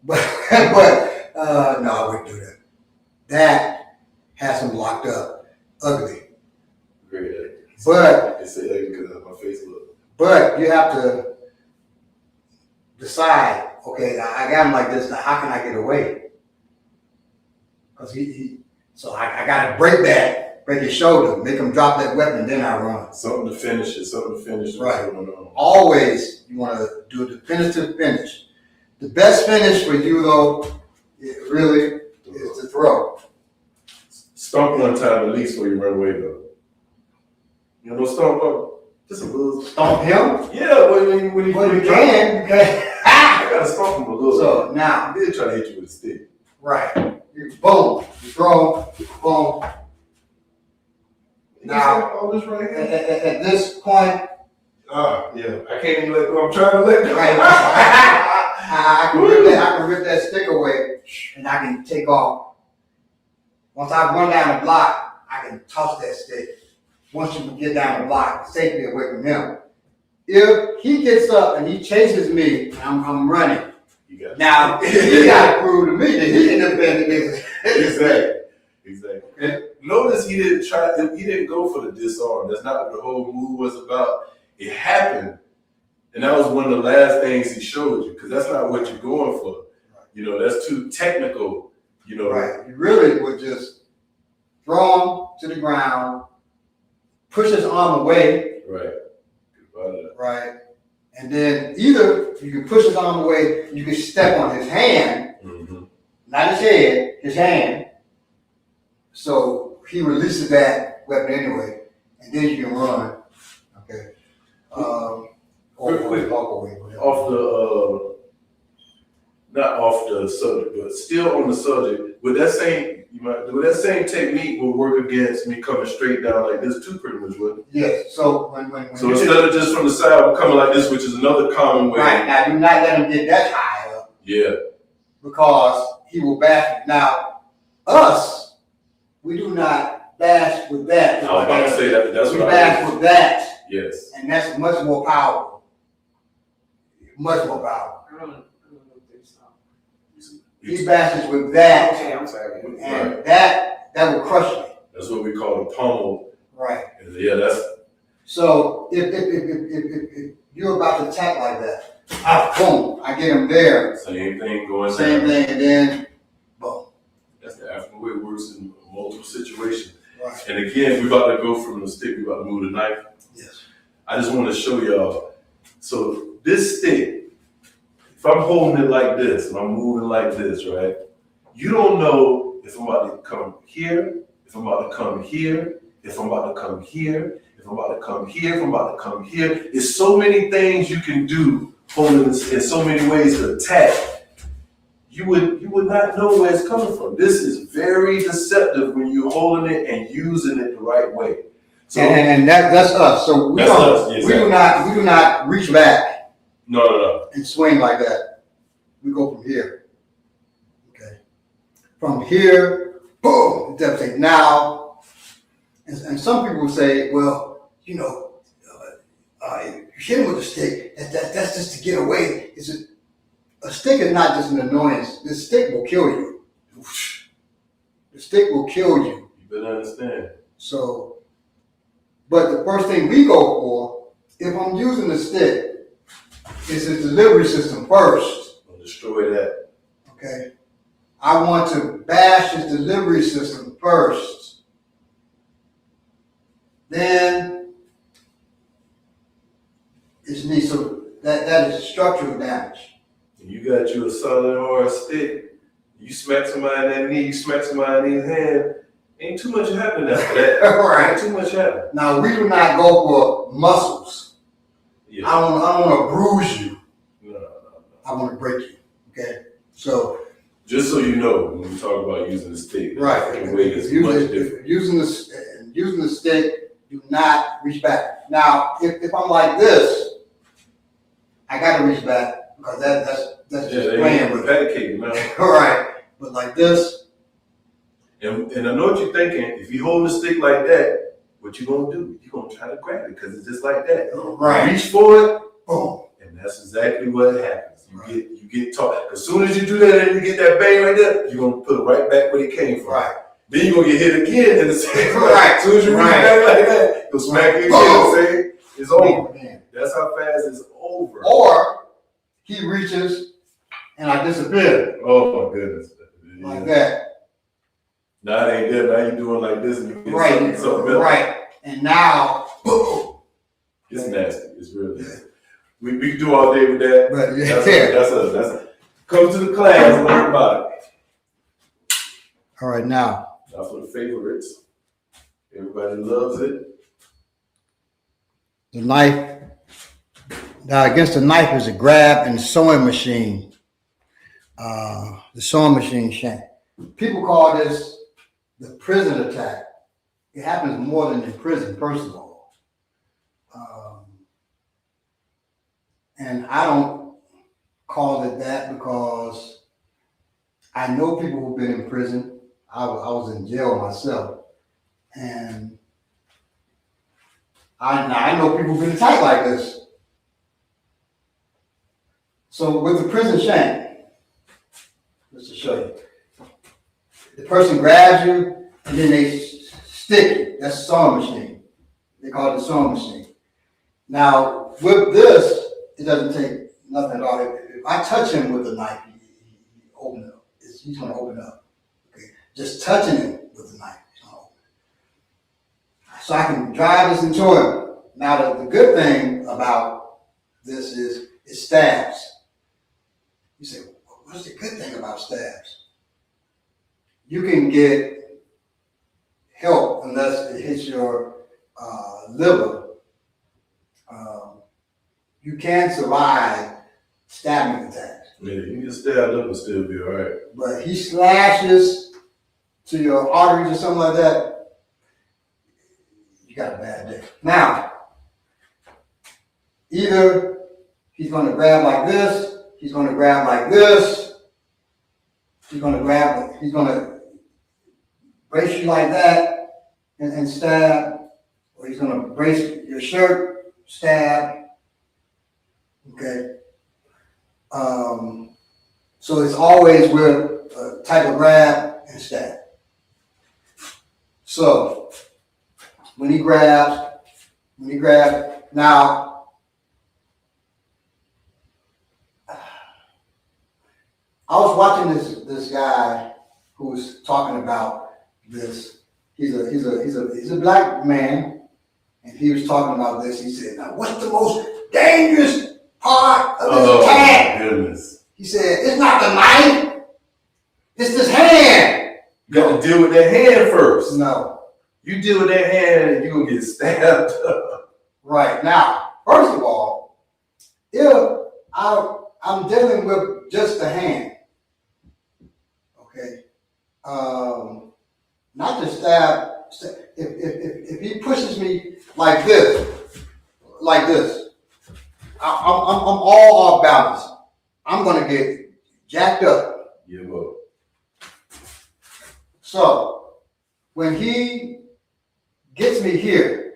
But no, I wouldn't do that. That has him locked up, ugly. Great. But They say ugly because of my face look. But you have to decide, okay, I got him like this, now how can I get away? Because so I got to break his shoulder, make him drop that weapon, and then I run. Something to finish it, Right. What's going on. Always, you want to do a definitive finish. The best finish for you, though, it really is to throw. Stomp one time at least before you run away, though. You know, stomp up. Just a little. Stomp him? Yeah, when you can. I gotta stomp him a little. So now, he did try to hit you with a stick. right. Boom. You throw. Boom. Now, all this right here. at this point, Yeah, I can't even let go. I'm trying to let go. right, I can rip that stick away, and I can take off. Once I run down the block, I can toss that stick. Once you get down the block, safely away from him. If he gets up and he chases me, and I'm running. Now he got to prove to me that he didn't defend against Exactly. And notice he didn't go for the disarm. That's not what the whole move was about. It happened. And that was one of the last things he showed you, because that's not what you're going for. You know, that's too technical, you know. Right. You really would just throw him to the ground, push his arm away. Right. Right. And then either you can push his arm away, you can step on his hand, not his head, his hand. So he releases that weapon anyway, and then you can run. Okay. Real quick, walk away. Not off the subject, but still on the subject. With that same technique will work against me coming straight down like this too, pretty much, wouldn't it? Yes. So when so instead of just from the side, I'm coming like this, which is another common way. Right. Now do not let him get that high up. Yeah. Because he will bash. Now us, we do not bash with that. I was about to say that. That's we what bash with that. Yes. And that's much more powerful. Much more powerful. He bashes with that. Okay, I'm sorry. And that will crush me. That's what we call the pummel. Right. Yeah, that's. So if you're about to attack like that, boom, I get him there. Same thing going Same down. thing, and then boom. That's the African way it works in multiple situations. Right. And again, we're about to go from the stick, we're about to move to the knife. Yes. I just want to show y'all. So this stick, if I'm holding it like this and I'm moving like this, right? You don't know if I'm about to come here, if I'm about to come here, if I'm about to come here, if I'm about to come here, if I'm about to come here. There's so many things you can do holding this in so many ways to attack. You would not know where it's coming from. This is very deceptive when you're holding it and using it the right way. So And that's us. So we That's us, yes, we do not reach back no. and swing like that. We go from here. Okay. From here boom, devastating. Now, and some people say, well, you know, you hit him with a stick, that's just to get away. A stick is not just an annoyance. The stick will kill you. The stick will kill you. You better understand. So, but the first thing we go for, if I'm using the stick, is the delivery system first. I'll destroy that. Okay? I want to bash his delivery system first. Then it's me. So that is structural damage. You got you a solid hard stick, you smack somebody in that knee, you smack somebody in his hand, ain't too much happening after that. Right. Ain't too much happening. Now we do not go for muscles. Yeah. I don't want to bruise you. No. I want to break you. Okay? So Just so you know, when we talk about using the stick, right. the weight is much different. Using the stick, do not reach back. Now, if I'm like this, I got to reach back because that's just playing with it. Cake, man. All right, but like this, And I know what you're thinking. If you hold the stick like that, what you gonna do? You gonna try to grab it because it's just like that. right? Reach for it, Boom. and that's exactly what happens. You get taught. As soon as you do that and you get that bang right there, you're gonna put it right back where it came from. Right. Then you're gonna get hit again in the same Right. As soon as you reach Right. back like that, you'll smack you again and say it's over. That's how fast it's over. Or he reaches and I disappear Oh my goodness. like that. Now it ain't good. Now you're doing like this and you get Right. something else. Right. And now, boom. It's nasty. It's real nasty. We can do all day with that. But yeah. That's come to the class, learn about it. All right, now. Now for the favorites. Everybody loves it. The knife. Now against the knife is a grab and sewing machine. The sewing machine shank. People call this the prison attack. It happens more than in prison, first of all. And I don't call it that because I know people who've been in prison. I was in jail myself. And I know people who've been attacked like this. So with the prison shank, just to show you, the person grabs you and then they stick it. That's a sewing machine. They call it a sewing machine. Now with this, it doesn't take nothing at all. If I touch him with a knife, he open up. He's going to open up. Okay, just touching him with the knife, he's going to open up. So I can drive this into him. Now the good thing about this is it stabs. You say, what's the good thing about stabs? You can get help unless it hits your liver. You can survive stabbing attacks. I mean, if you get stabbed up, it'll still be all right. But he slashes to your arteries or something like that, you got a bad day. Now, either he's going to grab like this, he's going to grab like this, he's going to brace you like that and stab, or he's going to brace your shirt, stab. Okay. So it's always with a type of grab and stab. So when he grabs, now I was watching this guy who was talking about this. He's a black man, and he was talking about this. He said, "Now, what's the most dangerous part of this attack?" Oh, goodness. He said, "It's not the knife, it's this hand." You got to deal with that hand first. No. You deal with that hand and you're going to get stabbed. Right. Now, first of all, if I'm dealing with just the hand, okay, not to stab, if he pushes me like this, I'm all off balance. I'm going to get jacked up. Yeah, well. So when he gets me here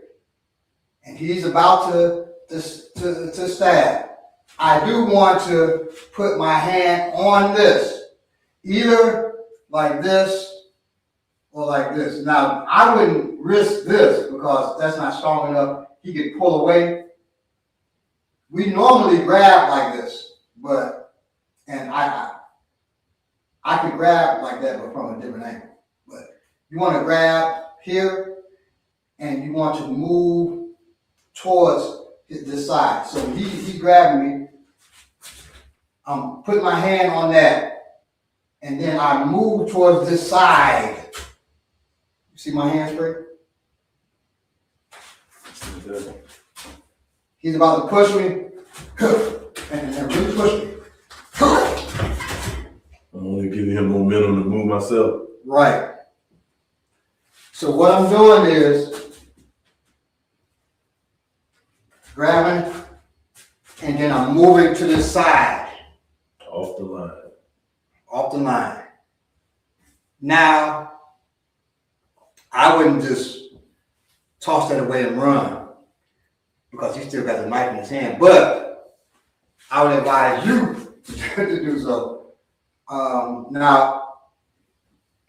and he's about to stab, I do want to put my hand on this, either like this or like this. Now, I wouldn't risk this because that's not strong enough. He could pull away. We normally grab like this, and I could grab like that, but from a different angle. But you want to grab here, and you want to move towards this side. So when he grabbed me, I'm putting my hand on that, and then I move towards this side. You see my hand straight? He's about to push me, and really push me. I'm only giving him momentum to move myself. Right. So what I'm doing is grabbing, and then I'm moving to the side. Off the line. Off the line. Now, I wouldn't just toss that away and run because he still got the knife in his hand, but I would advise you to do so. Now,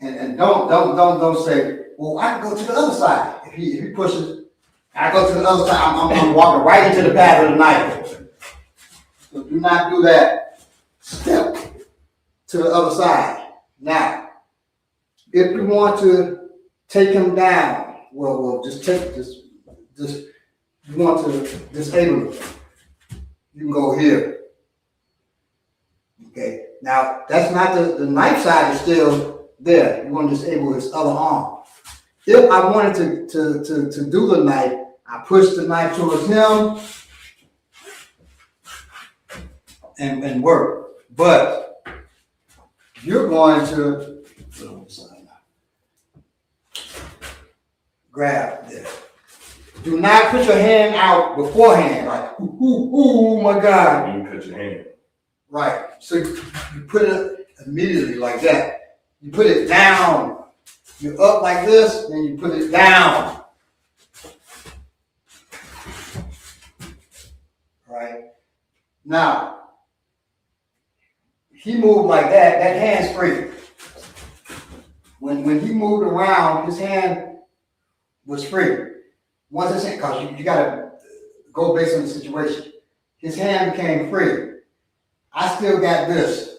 and don't say, well, I can go to the other side. If he pushes, I go to the other side. I'm walking right into the path of the knife. So do not do that. Step to the other side. Now, if you want to take him down, well, just you want to disable him. You can go here. Okay. Now, that's not the knife side is still there. You want to disable his other arm. If I wanted to do the knife, I push the knife towards him and work. But you're going to grab this. Do not put your hand out beforehand, like, ooh, my God. You cut your hand. Right. So you put it immediately like that. You put it down. You're up like this, then you put it down. Right. Now, he moved like that. That hand's free. When he moved around, his hand was free. Once his hand, because you got to go based on the situation. His hand became free. I still got this.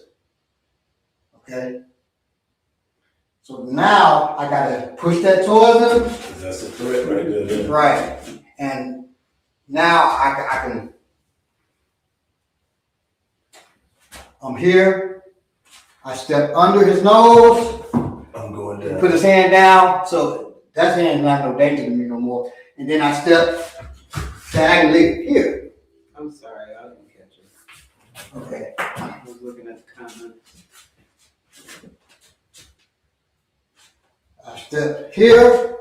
Okay? So now I got to push that towards him. That's a threat right there. Right. And now I can, I'm here. I step under his nose. I'm going down. Put his hand down. So that hand's not no danger to me no more. And then I step diagonally here. I'm sorry, I didn't catch it. Okay. I was looking at the comments. I step here,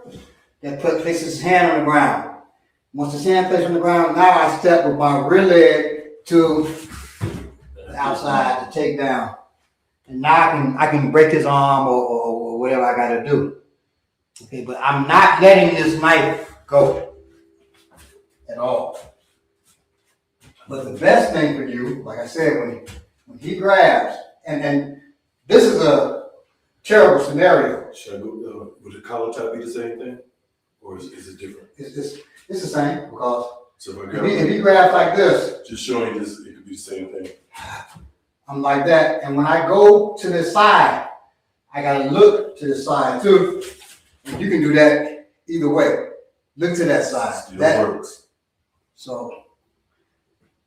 then places his hand on the ground. Once his hand placed on the ground, now I step with my rear leg to the outside to take down. And now I can break his arm or whatever I gotta do. Okay, but I'm not letting this knife go at all. But the best thing for you, like I said, when he grabs, and this is a terrible scenario. Should I go, would the collar tie be the same thing? Or is it different? It's the same because So if I if grab he grabs like this, just showing you this, it could be the same thing. I'm like that. And when I go to the side, I gotta look to the side too. And you can do that either way. Look to that side. Still That works. So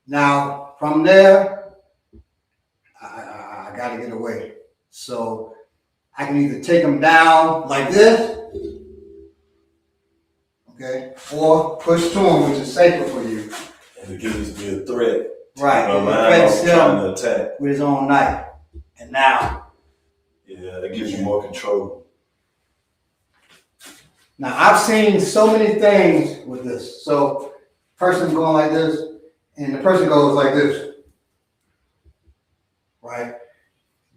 now from there, I gotta get away. So I can either take them down like this, okay, or push to him, which is safer for you. And it gives be a threat. Right. My It mind affects off trying him to attack. with his own knife. And now Yeah, that gives you more control. I've seen so many things with this. So person going like this, and the person goes like this. Right?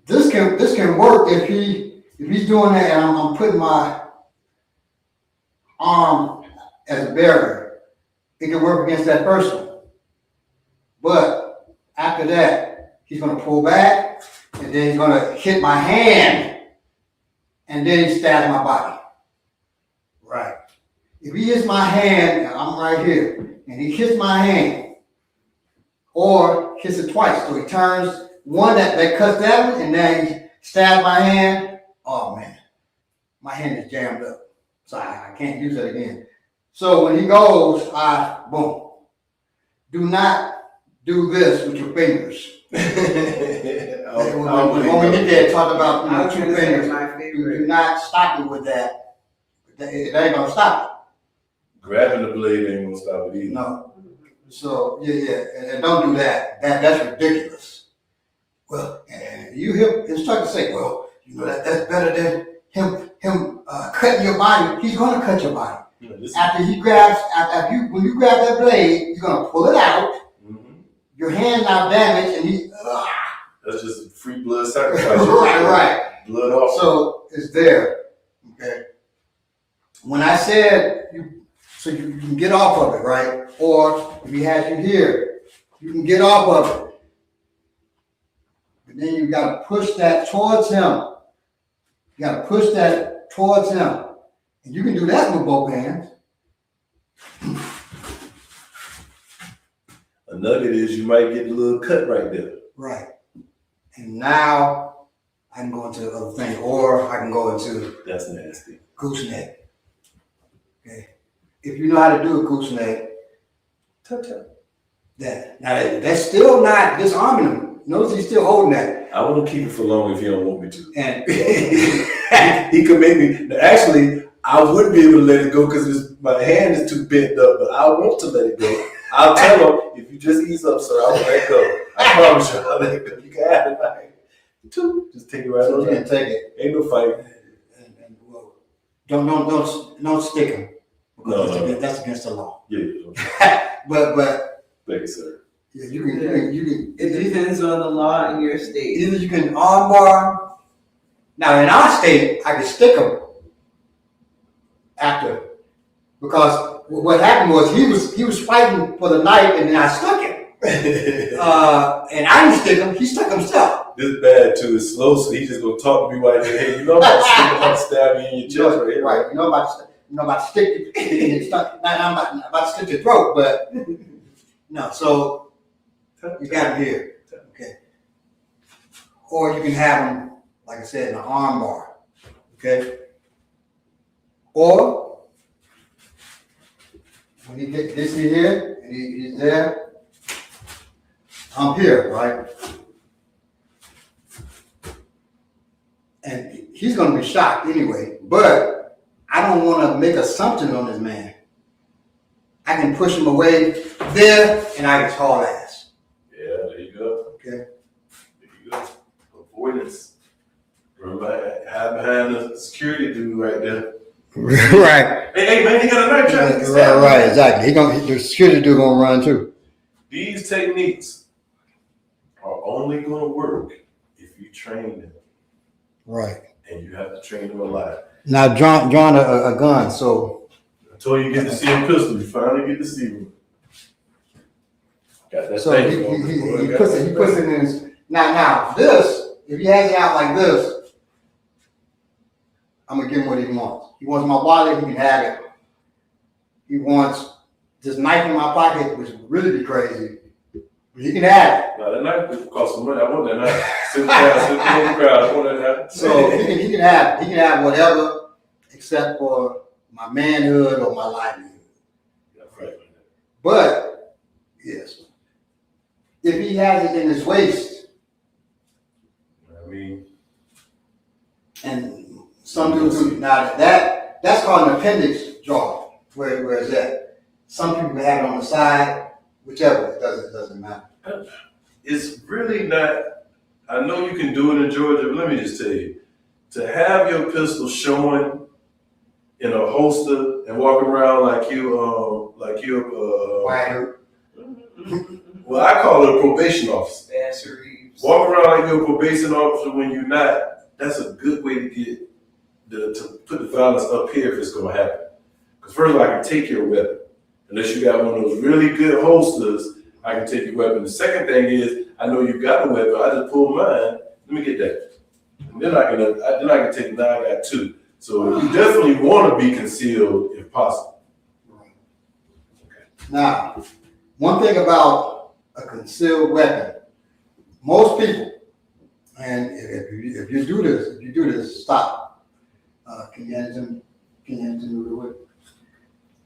This can work if he If he's doing that and I'm putting my arm as a barrier, it can work against that person. But after that, he's gonna pull back, and then he's gonna hit my hand, and then he stabs my body. Right. If he hits my hand, I'm right here, and he hits my hand, or hits it twice, so he turns one that cuts that one, and then he stabs my hand. Oh man, my hand is jammed up, so I can't use it again. So when he goes, boom. Do not do this with your fingers. When we get there, talk about two fingers. Do not stop it with that. It ain't gonna stop Grabbing the blade ain't gonna stop it it. either. No. So and don't do that. That's ridiculous. Well, and you hear instructors say, well, you know that's better than him cutting your body. He's gonna cut your body. After he grabs, when you grab that blade, he's gonna pull it out. Mm-hmm. Your hand's not damaged, and That's just free blood sacrifice. right. Blood off. So it's there. Okay. When I said so you can get off of it, right? Or if he has you here, you can get off of it. But then you gotta push that towards him. You gotta push that towards him. And you can do that with both hands. A nugget is you might get a little cut right there. Right. And now I can go into the other thing, or I can go into That's nasty. gooseneck. Okay. If you know how to do a gooseneck, that's still not disarming him. Notice he's still holding that. I want to keep it for long if you don't want me to. And He could make me. Actually, I wouldn't be able to let it go because my hand is too bent up. But I want to let it go. I'll tell him if you just ease up, sir. I'll let it go. I promise you, I'll let it go. You can have it. Just take it right on. you can take it. Ain't no fight. And well, don't stick him. No. That's against the law. Yeah. But Thank you, sir. yeah, you can. It depends on the law in your state. Either you can armbar. Now in our state, I can stick him after, because what happened was he was fighting for the knife, and then I stuck him. And I didn't stick him; he stuck himself. This is bad too. It's slow, so he's just gonna talk to me while he's like, hey, you know about to stab you in your chest, right? Right. You know about to stick you. Not I'm about to stick your throat, but no. So you got him here. Okay. Or you can have him, like I said, in an arm bar. Okay. Or when he gets me here and he's there, I'm here, right? And he's gonna be shocked anyway, but I don't wanna make assumptions on this man. I can push him away there and I can haul ass. Yeah, there you go. Okay. There you go. Avoidance. Remember, hide behind the security dude right there. Right. Hey, man, he got a knife trying to Right, exactly. The security dude gonna run too. These techniques are only going to work if you train them, Right. and you have to train them a lot. Now, drawn a gun, so Until you get to see a pistol, you finally get to see one. Got that so thing he going, boy. he Got puts that it in his now this, if he has it out like this, I'm gonna give him what he wants. He wants my wallet, he can have it. He wants this knife in my pocket, which would really be crazy. He can have it. Now, that knife would cost some money. I want that knife. Sit in the crowd. I want that knife. So he can have it. He can have whatever except for my manhood or my livelihood. Yeah, right. But yes, if he has it in his waist, I mean, and some dudes do now that's called an appendix jaw, where it's at. Some people have it on the side, whichever, it doesn't matter. it's really not. I know you can do it in Georgia, but let me just tell you, to have your pistol showing in a holster and walking around like you Why? well, I call it a probation officer. Basseries. Walk around like you're a probation officer when you're not that's a good way to get to put the violence up here if it's gonna happen. Because first of all, I can take your weapon. Unless you got one of those really good holsters, I can take your weapon. The second thing is, I know you got a weapon. I just pulled mine. Let me get that. And then I can take. Now I got two. So you definitely want to be concealed if possible. Now, one thing about a concealed weapon, most people, and if you do this, stop. Can you hand it to me? Can you hand it to me real quick?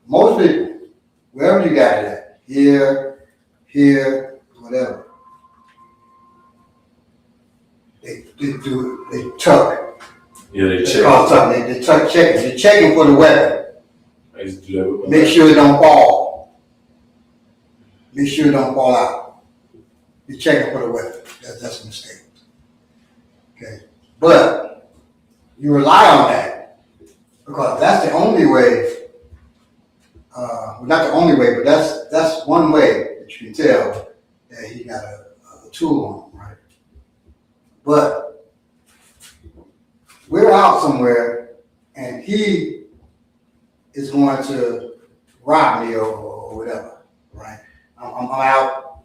Most people, wherever you got it at, here, whatever, they tuck. Yeah, they It's check. called tucking. They tuck checking. They're checking for the weapon. I used to do that with my Make sure it don't fall. Make sure it don't fall out. You're checking for the weapon. That's a mistake. Okay. But you rely on that because that's the only way, well, not the only way, but that's one way that you can tell that he got a tool on him, right? But we're out somewhere and he is going to rob me or whatever, right? I'm out.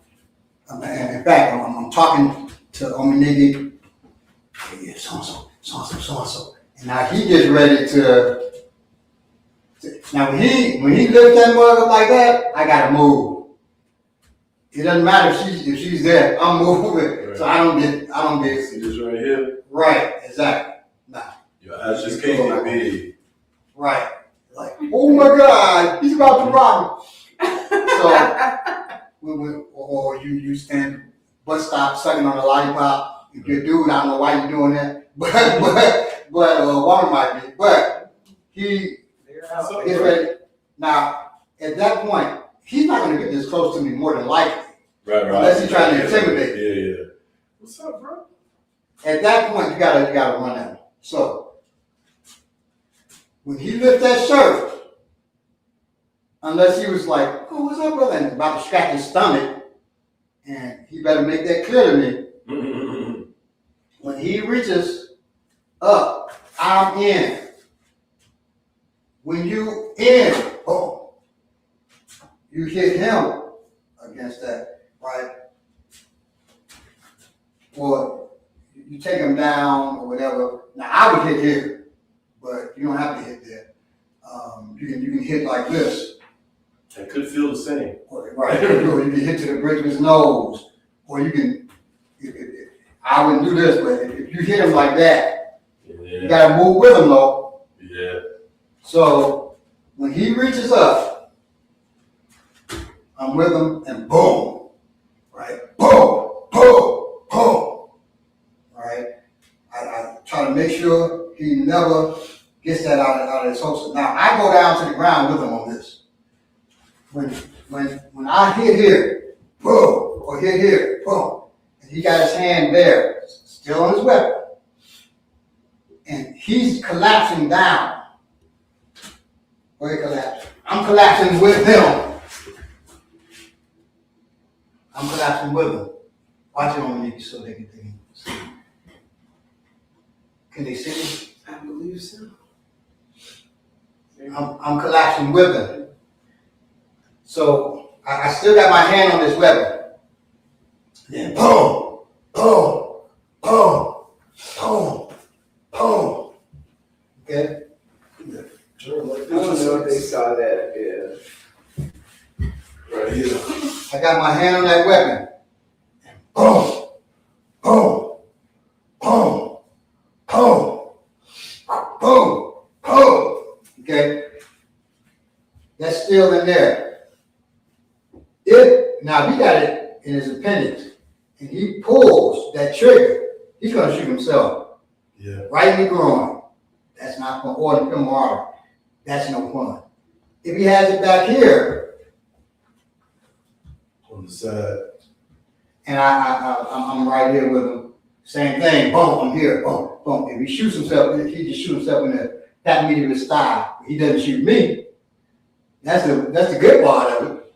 In fact, I'm talking to Omanigi. Yeah, so. And now he gets ready to. Now when he lifts that mug up like that, I gotta move. It doesn't matter if she's there. I'm moving, right. So I don't get. See this right here? Right, exactly. Nah. Your eyes just can't get big. Right. Like, oh my God, he's about to rob me. So, or you stand bus stop sucking on a lollipop. If you're a dude, I don't know why you're doing that, but woman might be. But he gets ready. Now, at that point, he's not going to get this close to me more than likely. Right. Unless he's trying to intimidate me. Yeah. What's up, bro? At that point, you gotta run at him. So, when he lifts that shirt, unless he was like, "Oh, what's up, brother?" and about to scratch his stomach, and he better make that clear to me. When he reaches up, I'm in. When you in, boom, you hit him against that, right? Or you take him down or whatever. Now I would hit here, but you don't have to hit there. You can hit like this. I could feel the same. Right. Or you can hit to the bridge of his nose. Or you can, I wouldn't do this, but if you hit him like that, you gotta move with him though. Yeah. So when he reaches up, I'm with him and boom, right? Boom, boom, boom, right? I try to make sure he never gets that out of his holster. Now I go down to the ground with him on this. When I hit here, boom, or hit here, boom, and he got his hand there, still on his weapon, and he's collapsing down. Or he collapsing. I'm collapsing with him. I'm collapsing with him. Watch it on me so they can see. Can they see me? I believe so. I'm collapsing with him. So I still got my hand on this weapon. Then boom, boom, boom, boom, boom. Okay? I don't know if they saw that. Yeah. Right here. I got my hand on that weapon. Boom, boom, boom, boom, boom, boom. Okay? That's still in there. Now if he got it in his appendix and he pulls that trigger, he's gonna shoot himself. Yeah. Right in the groin. That's not fun. Or the femoral. That's no fun. If he has it back here, On the side. and I'm right here with him, same thing. Boom, I'm here. Boom, boom. If he shoots himself, he just shoots himself in the back meat of his thigh. He doesn't shoot me. That's the good part of it.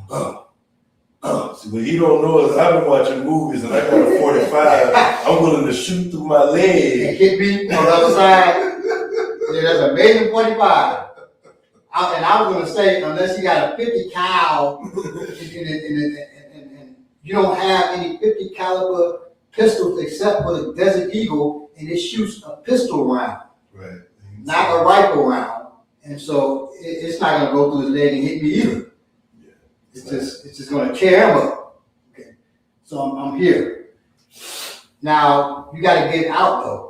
Boom, boom. See, what he don't know is I've been watching movies and I got a 45. I'm willing to shoot through my And leg. hit me on the other side. Yeah, that's an amazing 45. And I was gonna say, unless you got a 50 cal, and you don't have any 50 caliber pistols except for the Desert Eagle, and it shoots a pistol round, Right. not a rifle round, and so it's not gonna go through his leg and hit me either. Yeah. It's just gonna tear him up. Okay, so I'm here. Now you got to get out though.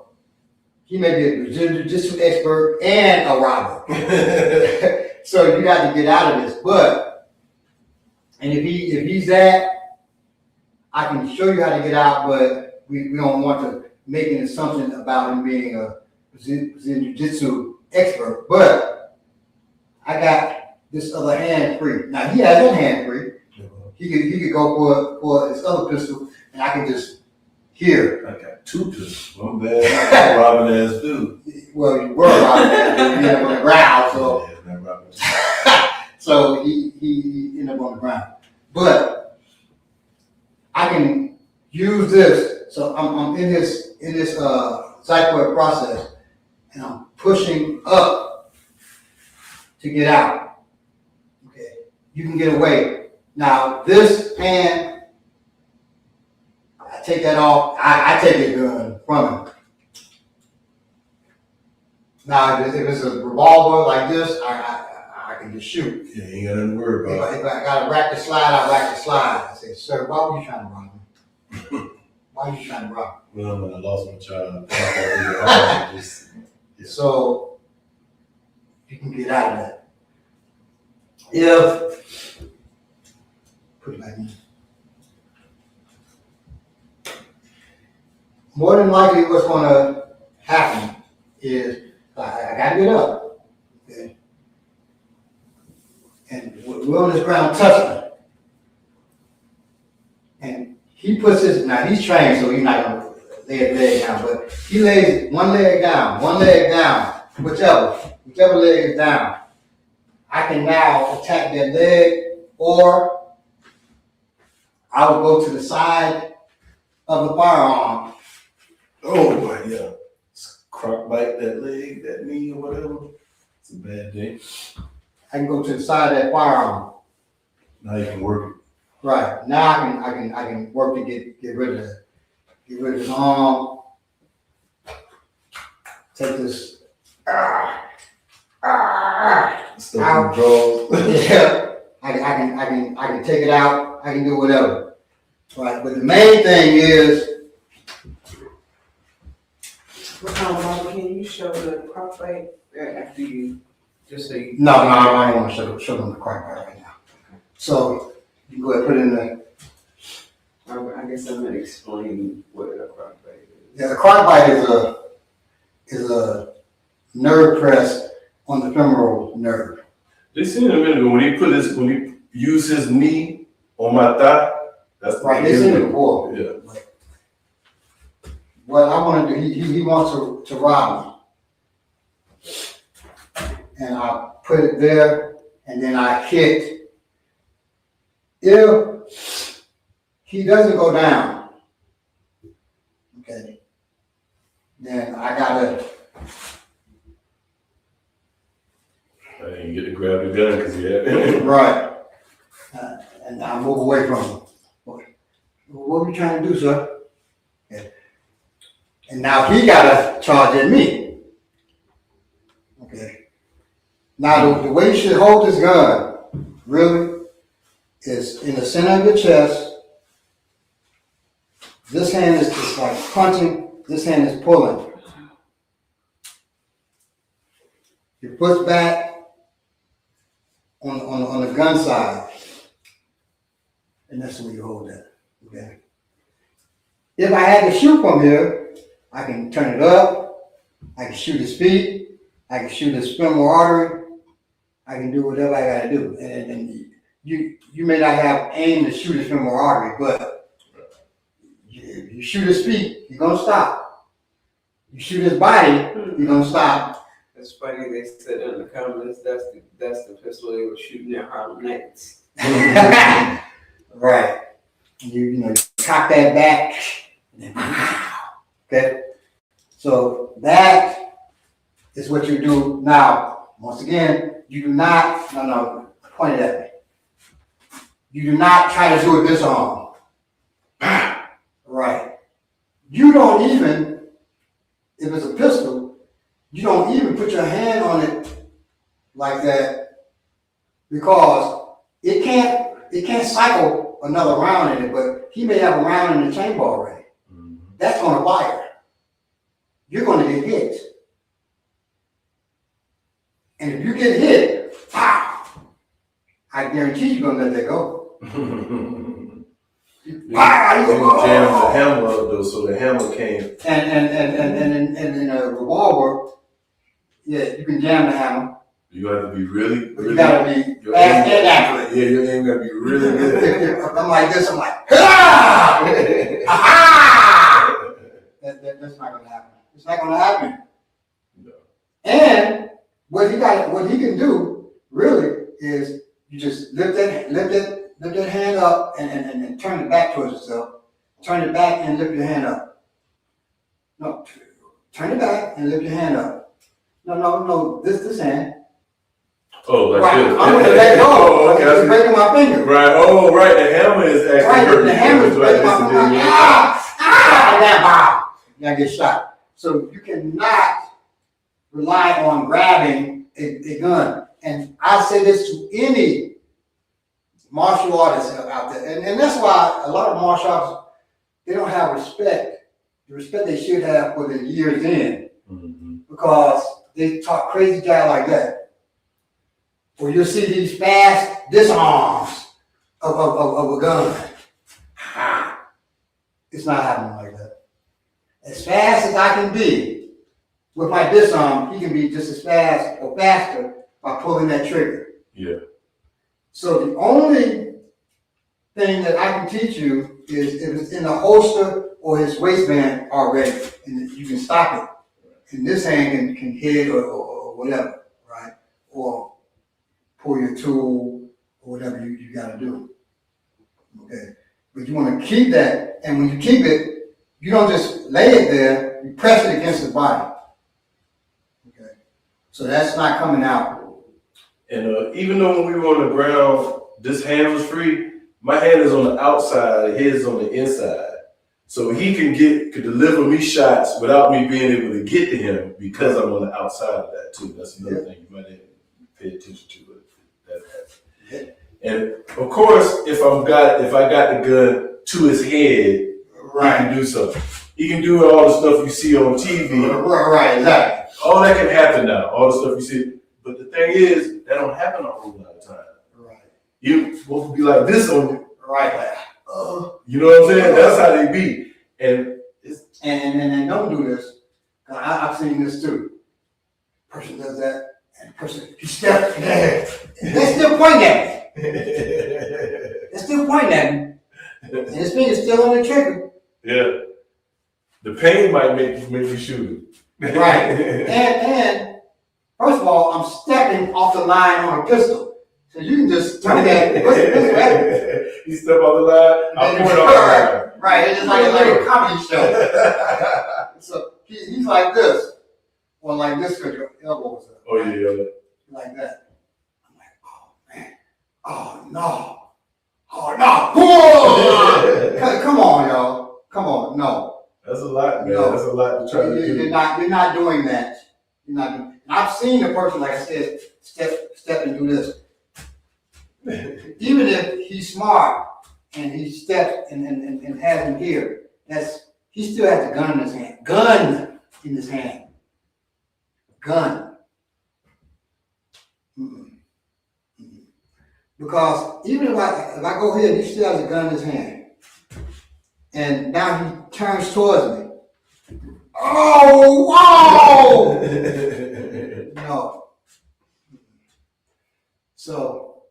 He may be a jiu-jitsu expert and a robber. So you got to get out of this. But, and if he's that, I can show you how to get out, but we don't want to make an assumption about him being a jiu-jitsu expert. But I got this other hand free. Now he has that hand free. He could go for his other pistol, and I can just here. I got 2 pistols. I'm bad. Robbing ass dude. Well, you were robbing, you on the ground, so. Yeah, not robbing. So he ended up on the ground. But I can use this. So I'm in this xiphoid process, and I'm pushing up to get out. Okay, you can get away. Now this hand, I take that off. I take the gun from him. Now if it's a revolver like this, I can just shoot. Yeah, you ain't got nothing to worry about. If I got to rack the slide, I rack the slide. I say, sir, why were you trying to rob me? Why were you trying to rob me? Well, when I lost my child, I just, yeah. So you can get out of that. If put it back in. More than likely, what's going to happen is I got to get up. Okay? And we're on this ground touching. And he puts his, now he's trained, so he's not going to lay his leg down, but he lays one leg down, whichever leg is down. I can now attack that leg, or I will go to the side of the firearm. Oh, boy, yeah. Croc bite that leg, that knee, or whatever. It's a bad day. I can go to the side of that firearm. Now you can work it. Right. Now I can work to get rid of that. Get rid of his arm. Take this. Stuff in the Yeah. I can take it out. I can do whatever. Right. But the main thing is, Mom, can you show the crock fight after you, just so you? no, I don't want to show them the crack right now. So you can go ahead and put it in the. I guess I'm gonna explain what a crock fight is. Yeah, the crock bite is a nerve press on the femoral nerve. They seen it a minute ago when he used his knee on my thigh. That's Right, they seen it before. Yeah. What I want to do, he wants to rob me. And I put it there, and then I hit. If he doesn't go down, okay, then I gotta. I didn't get to grab the gun because he had it. Right. And I move away from him. What are you trying to do, sir? Okay. And now he got to charge at me. Okay. Now the way you should hold this gun, really, is in the center of your chest. This hand is just like punching. This hand is pulling. Your foot's back on the gun side. And that's where you hold that. Okay. If I had to shoot from here, I can turn it up. I can shoot his feet. I can shoot his femoral artery. I can do whatever I got to do. And you may not have aim to shoot his femoral artery, but you shoot his feet, you're gonna stop. You shoot his body, you're gonna stop. It's funny they said in the comments that's the pistol they were shooting at Harlem Nights. Right. You cock that back, and then okay. So that is what you do now. Once again, you do not. No, point it at me. You do not try to do it this arm. Right. You don't even, if it's a pistol, you don't even put your hand on it like that because it can't cycle another round in it, but he may have a round in the chamber already. Mm-hmm. That's going to fire. You're going to get hit. And if you get hit, pow, I guarantee you're going to let that go. You jam the hammer up though, so the hammer came. And in a revolver, yeah, you can jam the hammer. You have to be really. You gotta be fast and accurate. Yeah, your aim gotta be really good. I'm like this. I'm like, ah! Aha! That's not gonna happen. It's not gonna happen. No. And what he can do really is you just lift that hand up and turn it back towards yourself. Turn it back and lift your hand up. No, turn it back and lift your hand up. No, this hand. Oh, like right. this. I'm gonna let go. Oh, okay. It's breaking my finger. Right. Oh, right. The hammer is actually hurting. The hammer is breaking my finger. And then bow. Now get shot. So you cannot rely on grabbing a gun. And I say this to any martial artists out there, and that's why a lot of martial artists, they don't have the respect they should have for the years in, because they talk crazy guy like that. Or you'll see these fast disarms of a gun. It's not happening like that. As fast as I can be with my disarm, he can be just as fast or faster by pulling that trigger. Yeah. So the only thing that I can teach you is if it's in the holster or his waistband already, and you can stop it. And this hand can hit or whatever, right? Or pull your tool or whatever you got to do. Okay. But you want to keep that, and when you keep it, you don't just lay it there, you press it against his body. Okay. So that's not coming out. And even though when we were on the ground, this hand was free, my hand is on the outside, his is on the inside. So he could deliver me shots without me being able to get to him because I'm on the outside of that too. That's another thing you might have to pay attention to. And of course, if I got the gun to his head, right, he can do something. He can do all the stuff you see on TV. Right, exactly. All that can happen now. All the stuff you see. But the thing is, that don't happen a whole lot of time. Right. You supposed to be like this on you. Right. Like, you know what I'm saying? That's how they be. And don't do this. I've seen this too. Person does that, and the person, he steps there. They still pointing at me. They're still pointing at me. And his finger's still on the trigger. Yeah. The pain might make you shoot. Right. And first of all, I'm stepping off the line on a pistol. So you can just turn that. You step off the line, I'll point off the line. Right, it's just like a comedy show. So he's like this. Or like this because your elbows up. Oh, yeah. Like that. I'm like, oh, man. Oh, no. Oh, no. Come on, y'all. Come on. No. That's a lot, man. No. That's a lot to try to do. You're not doing that. You're not doing. And I've seen the person, like I said, step and do this. Even if he's smart and he steps and has him here, he still has a gun in his hand. Gun in his hand. Gun. Mm-mm. Mm-mm. Because even if I go here and he still has a gun in his hand, and now he turns towards me. Oh, whoa! No. So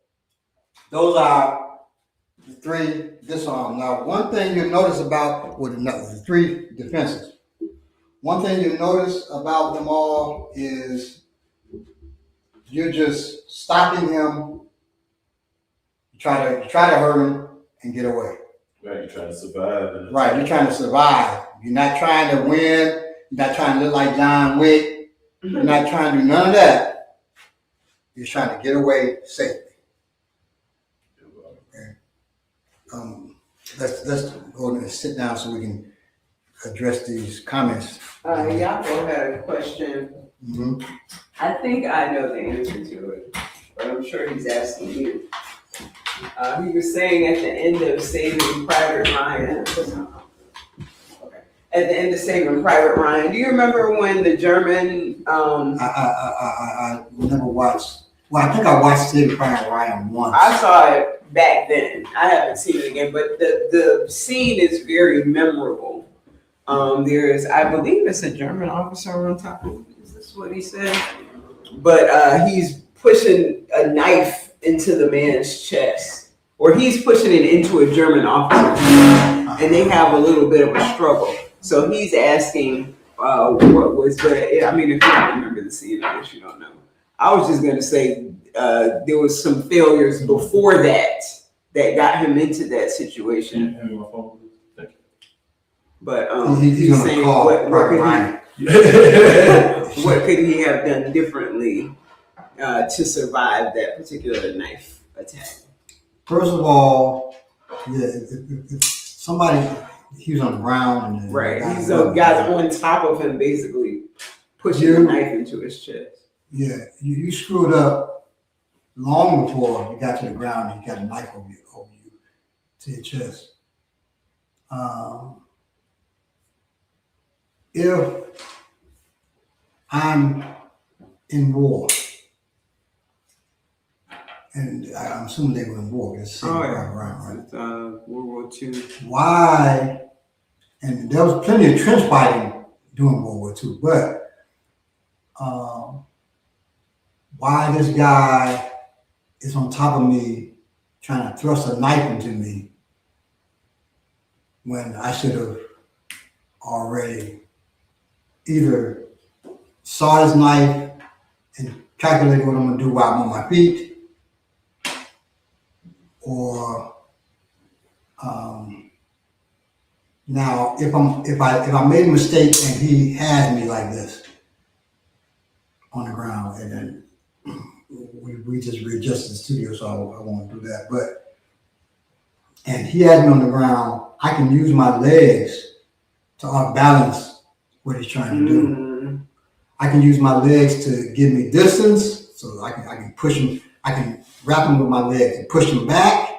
those are the three disarms. Now, one thing you'll notice about the three defenses. One thing you'll notice about them all is you're just stopping him. You try to hurt him and get away. Right, you're trying to survive. Right, you're trying to survive. You're not trying to win. You're not trying to look like John Wick. You're not trying to do none of that. You're trying to get away safely. Okay. Let's go and sit down so we can address these comments. Yapo had a question. Mm-hmm. I think I know the answer to it, but I'm sure he's asking you. He was saying at the end of Saving Private Ryan. Okay. At the end of Saving Private Ryan, do you remember when the German? I never watched. Well, I think I watched Saving Private Ryan once. I saw it back then. I haven't seen it again, but the scene is very memorable. There's, I believe it's a German officer on top of it. Is this what he said? But he's pushing a knife into the man's chest, or he's pushing it into a German officer, and they have a little bit of a struggle. So he's asking what was, but I mean, if you don't remember the scene, I guess you don't know. I was just gonna say there was some failures before that got him into that situation. Hand me my phone, please. Thank But he's gonna saying call what Private could Ryan. you. what could he have done differently to survive that particular knife attack? First of all, yeah, if somebody, he was on the ground. And Right, he's the guy on top of him, basically pushing a knife into his chest. Yeah, you screwed up long before you got to the ground and you got a knife over you to your chest. If I'm in war, and I'm assuming they were in war, because right? World War II. Why? And there was plenty of trench fighting during World War II, but why this guy is on top of me trying to thrust a knife into me when I should have already either saw his knife and calculated what I'm gonna do while I'm on my feet, or now if I made a mistake and he has me like this on the ground, and then we just readjusted the studio, so I won't do that. But and he has me on the ground, I can use my legs to outbalance what he's trying to do. I can use my legs to give me distance, so I can push him. I can wrap him with my legs and push him back,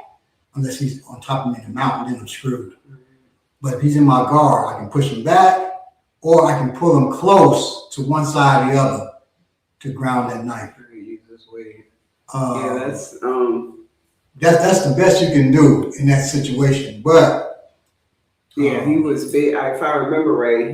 unless he's on top of me in the mountain, then I'm screwed. But if he's in my guard, I can push him back, or I can pull him close to one side or the other to ground that knife. Yeah, that's the best you can do in that situation. But yeah, he was big. If I remember right,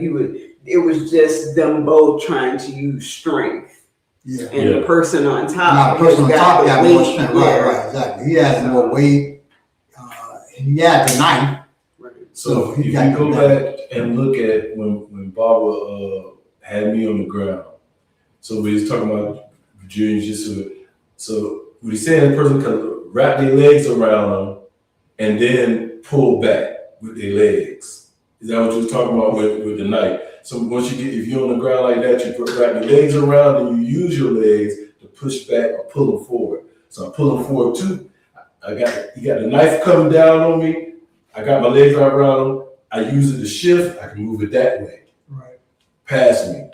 it was just them both trying to use strength. Yeah. And the person on top. Now, the person on top got more weight. strength. Yeah. Right, exactly. He has more weight. And he had the knife. Right. So if you go back and look at when Barbara had me on the ground, so we was talking about Brazilian Jiu-Jitsu. So what he's saying, the person can wrap their legs around them and then pull back with their legs. Is that what you were talking about with the knife? So once if you're on the ground like that, you wrap your legs around and you use your legs to push back or pull them forward. So I'm pulling forward too. You got the knife coming down on me. I got my legs right around them. I use it to shift. I can move it that way. Right. Past me.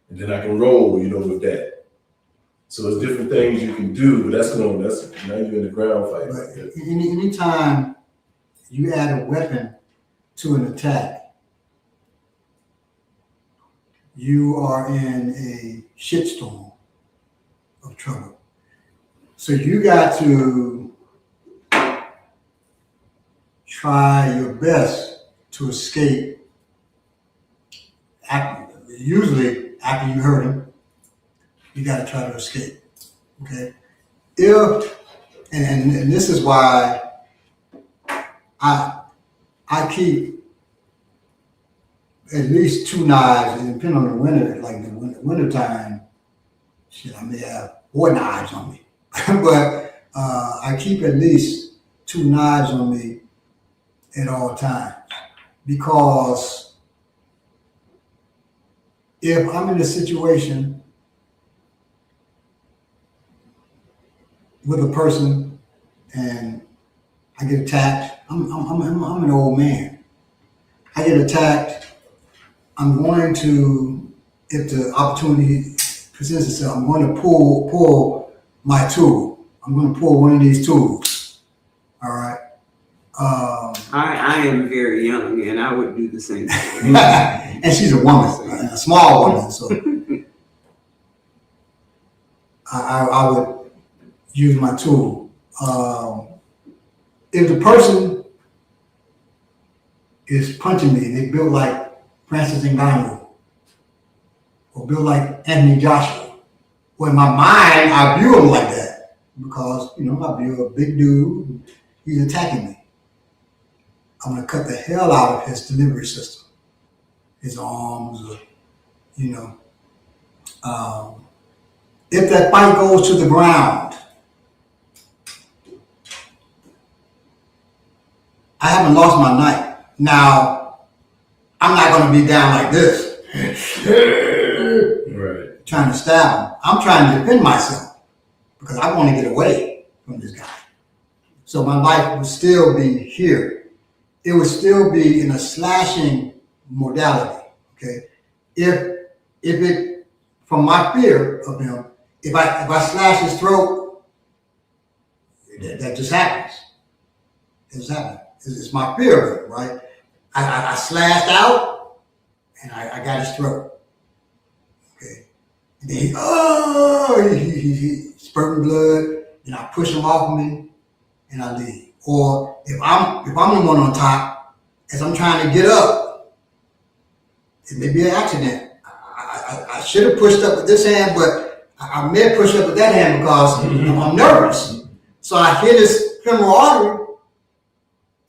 And then I can roll, with that. So there's different things you can do, but that's now you're in the ground fight. But anytime you add a weapon to an attack, you are in a shitstorm of trouble. So you got to try your best to escape. Usually, after you hurt him, you got to try to escape. Okay. And this is why I keep at least 2 knives, and depending on the winter, like the winter time, I may have 4 knives on me. But I keep at least 2 knives on me at all times. Because if I'm in a situation with a person and I get attacked, I'm an old man. I get attacked, I'm going to, if the opportunity presents itself, I'm going to pull my tool. I'm going to pull one of these tools. All right. I am very young, and I would do the same thing. And she's a woman, a small woman, so I would use my tool. If the person is punching me, they built like Francis Ngannou, or built like Anthony Joshua. Well, in my mind, I view him like that because, I view a big dude, he's attacking me. I'm gonna cut the hell out of his delivery system, his arms, if that fight goes to the ground, I haven't lost my knife. Now, I'm not gonna be down like this, Right. trying to stab him. I'm trying to defend myself because I want to get away from this guy. So my life would still be here. It would still be in a slashing modality. Okay, if it, from my fear of him, if I slash his throat, that just happens. It just happens. It's my fear of him, right? I slashed out and I got his throat. Okay, and then he spurting blood, and I push him off me and I leave. Or if I'm the one on top, as I'm trying to get up, it may be an accident. I should have pushed up with this hand, but I may have pushed up with that hand because I'm nervous. So I hit his femoral artery,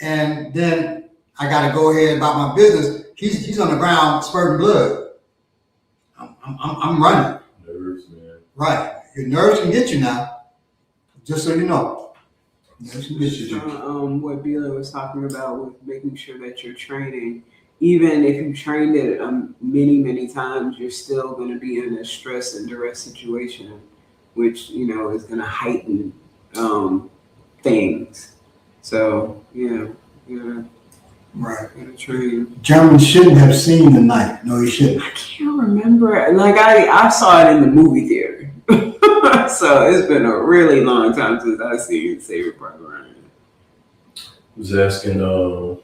and then I got to go ahead about my business. He's on the ground spurting blood. I'm running. Nerves, man. Right. Your nerves can get you now, just so you know. What Bila was talking about with making sure that you're training, even if you trained it many times, you're still going to be in a stress and duress situation, which is going to heighten things. So you're gonna train. German shouldn't have seen the knife. No, he shouldn't. I can't remember. Like I saw it in the movie theater. So it's been a really long time since I've seen Saving Private Ryan. Was asking, The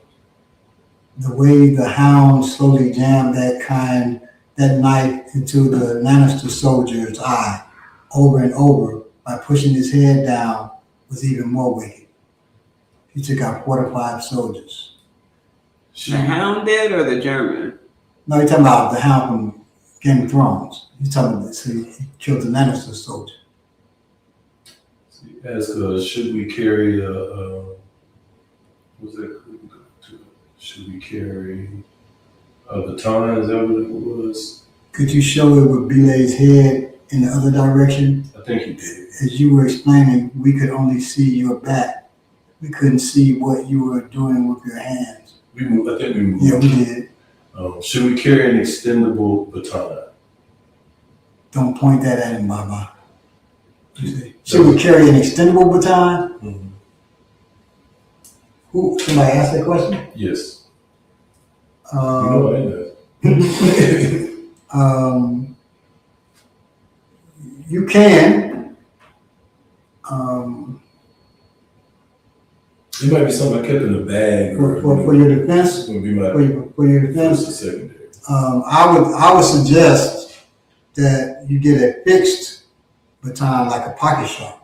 way the hound slowly jammed that knife into the Lannister soldier's eye over and over by pushing his head down was even more wicked. He took out 4 to 5 soldiers. The hound did or the German? No, he's talking about the hound from Game of Thrones. He's talking about so he killed the Lannister soldier. ask, should we carry should we carry a baton? Is that what it was? Could you show it with Bilay's head in the other direction? I think he did. As you were explaining, we could only see your back. We couldn't see what you were doing with your hands. I think we moved. Yeah, we did. Should we carry an extendable baton? Don't point that at him, Baba. Should we carry an extendable baton? Mm-hmm. Somebody asked that question? Yes. I know. You can. It might be something I kept in the bag. For your defense. Would be my for your defense. first or secondary. I would suggest that you get a fixed baton like a pocket sharp.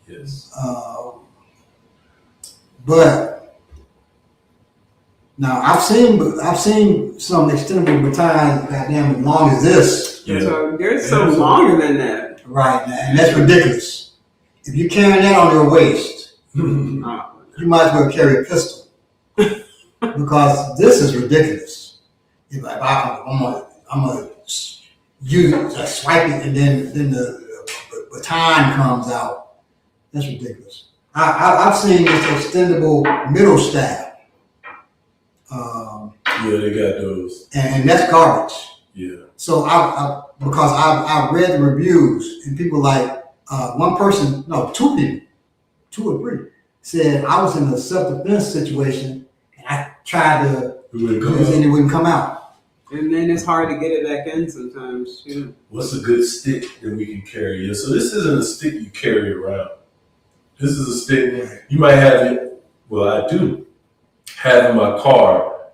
Yes. But now I've seen some extendable batons goddamn as long as this. Yeah. So they're so longer than that. Right, and that's ridiculous. If you're carrying that on your waist, you might as well carry a pistol because this is ridiculous. If I'm gonna swipe it and then the baton comes out. That's ridiculous. I've seen this extendable middle staff. Yeah, they got those. and that's garbage. Yeah. So because I've read the reviews and people like one person, no, two people, two or three, said I was in a self-defense situation and I tried to use it and it wouldn't come out. And then it's hard to get it back in sometimes. Yeah. What's a good stick that we can carry? Yeah, so this isn't a stick you carry around. This is a stick you might have it. Well, I do have in my car.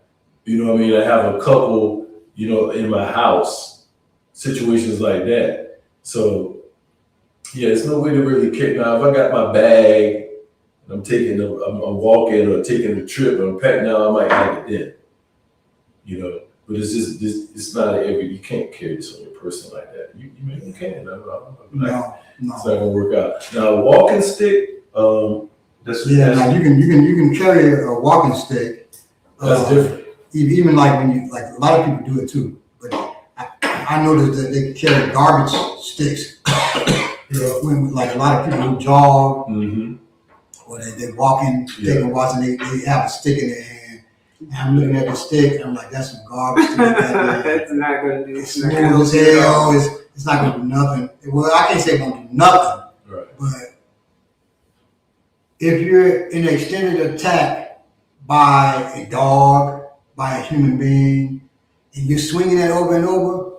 You know what I mean? I have a couple, in my house, situations like that. So, yeah, it's no way to really carry. Now, if I got my bag, and I'm walking or taking a trip, and I'm packing now, I might have it then. But it's just, it's not you can't carry this on your person like that. You maybe can. No. It's not gonna work out. Now, a walking stick, now you can carry a walking stick. That's different. Even like when you a lot of people do it too. But I noticed that they carry garbage sticks. When like a lot of people who jog or they're walking, taking walks, and they have a stick in their hand. And I'm looking at the stick, and I'm like, that's some garbage. That's not going to do it's smooth as hell. It's not going to do nothing. Well, I can't say it won't do nothing. Right. But if you're in an extended attack by a dog, by a human being, and you're swinging it over and over,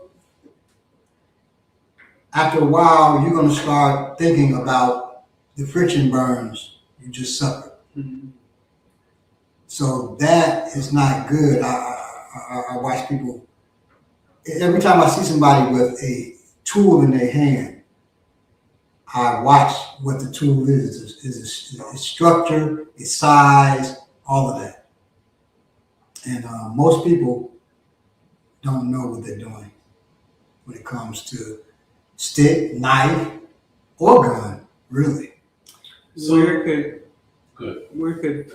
after a while, you're going to start thinking about the friction burns you just suffered. Mm-hmm. So that is not good. I watch people, every time I see somebody with a tool in their hand, I watch what the tool is. Its structure, its size, all of that. And most people don't know what they're doing when it comes to stick, knife, or gun, really. So where could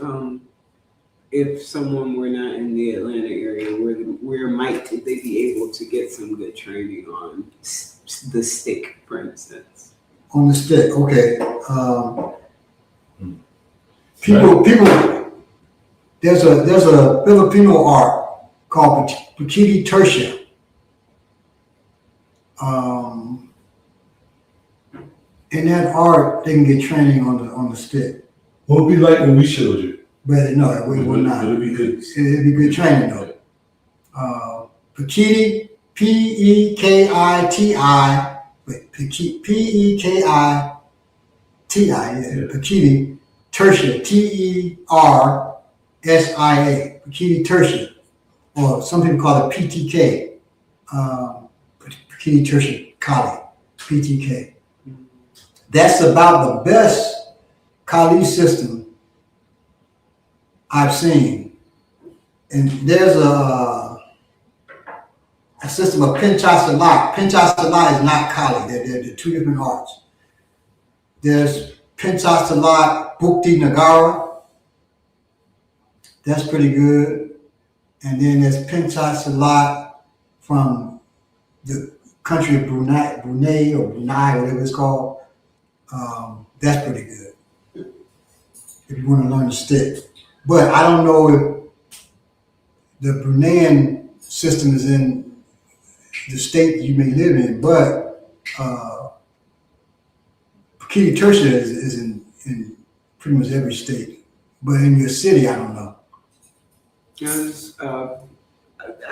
if someone were not in the Atlanta area, where might they be able to get some good training on the stick, for instance? On the stick, okay. People. There's a Filipino art called Pakiti Tertia. In that art, they can get training on the stick. What would it be like when we showed you? But no, it would not. It'd be good. It'd be good training though. Pakiti, P-E-K-I-T-I, P-E-K-I-T-I, Pakiti Tertia, T-E-R-S-I-A, Pakiti Tertia, or some people call it PTK, Pakiti Tertia Kali, PTK. That's about the best Kali system I've seen. And there's a system of Pincha Salat. Pincha Salat is not Kali. They're two different arts. There's Pincha Salat Bukti Nagara. That's pretty good. And then there's Pincha Salat from the country of Brunei, whatever it's called. That's pretty good if you want to learn to stick. But I don't know if the Bruneian system is in the state that you may live in, but Pakiti Tertia is in pretty much every state. But in your city, I don't know.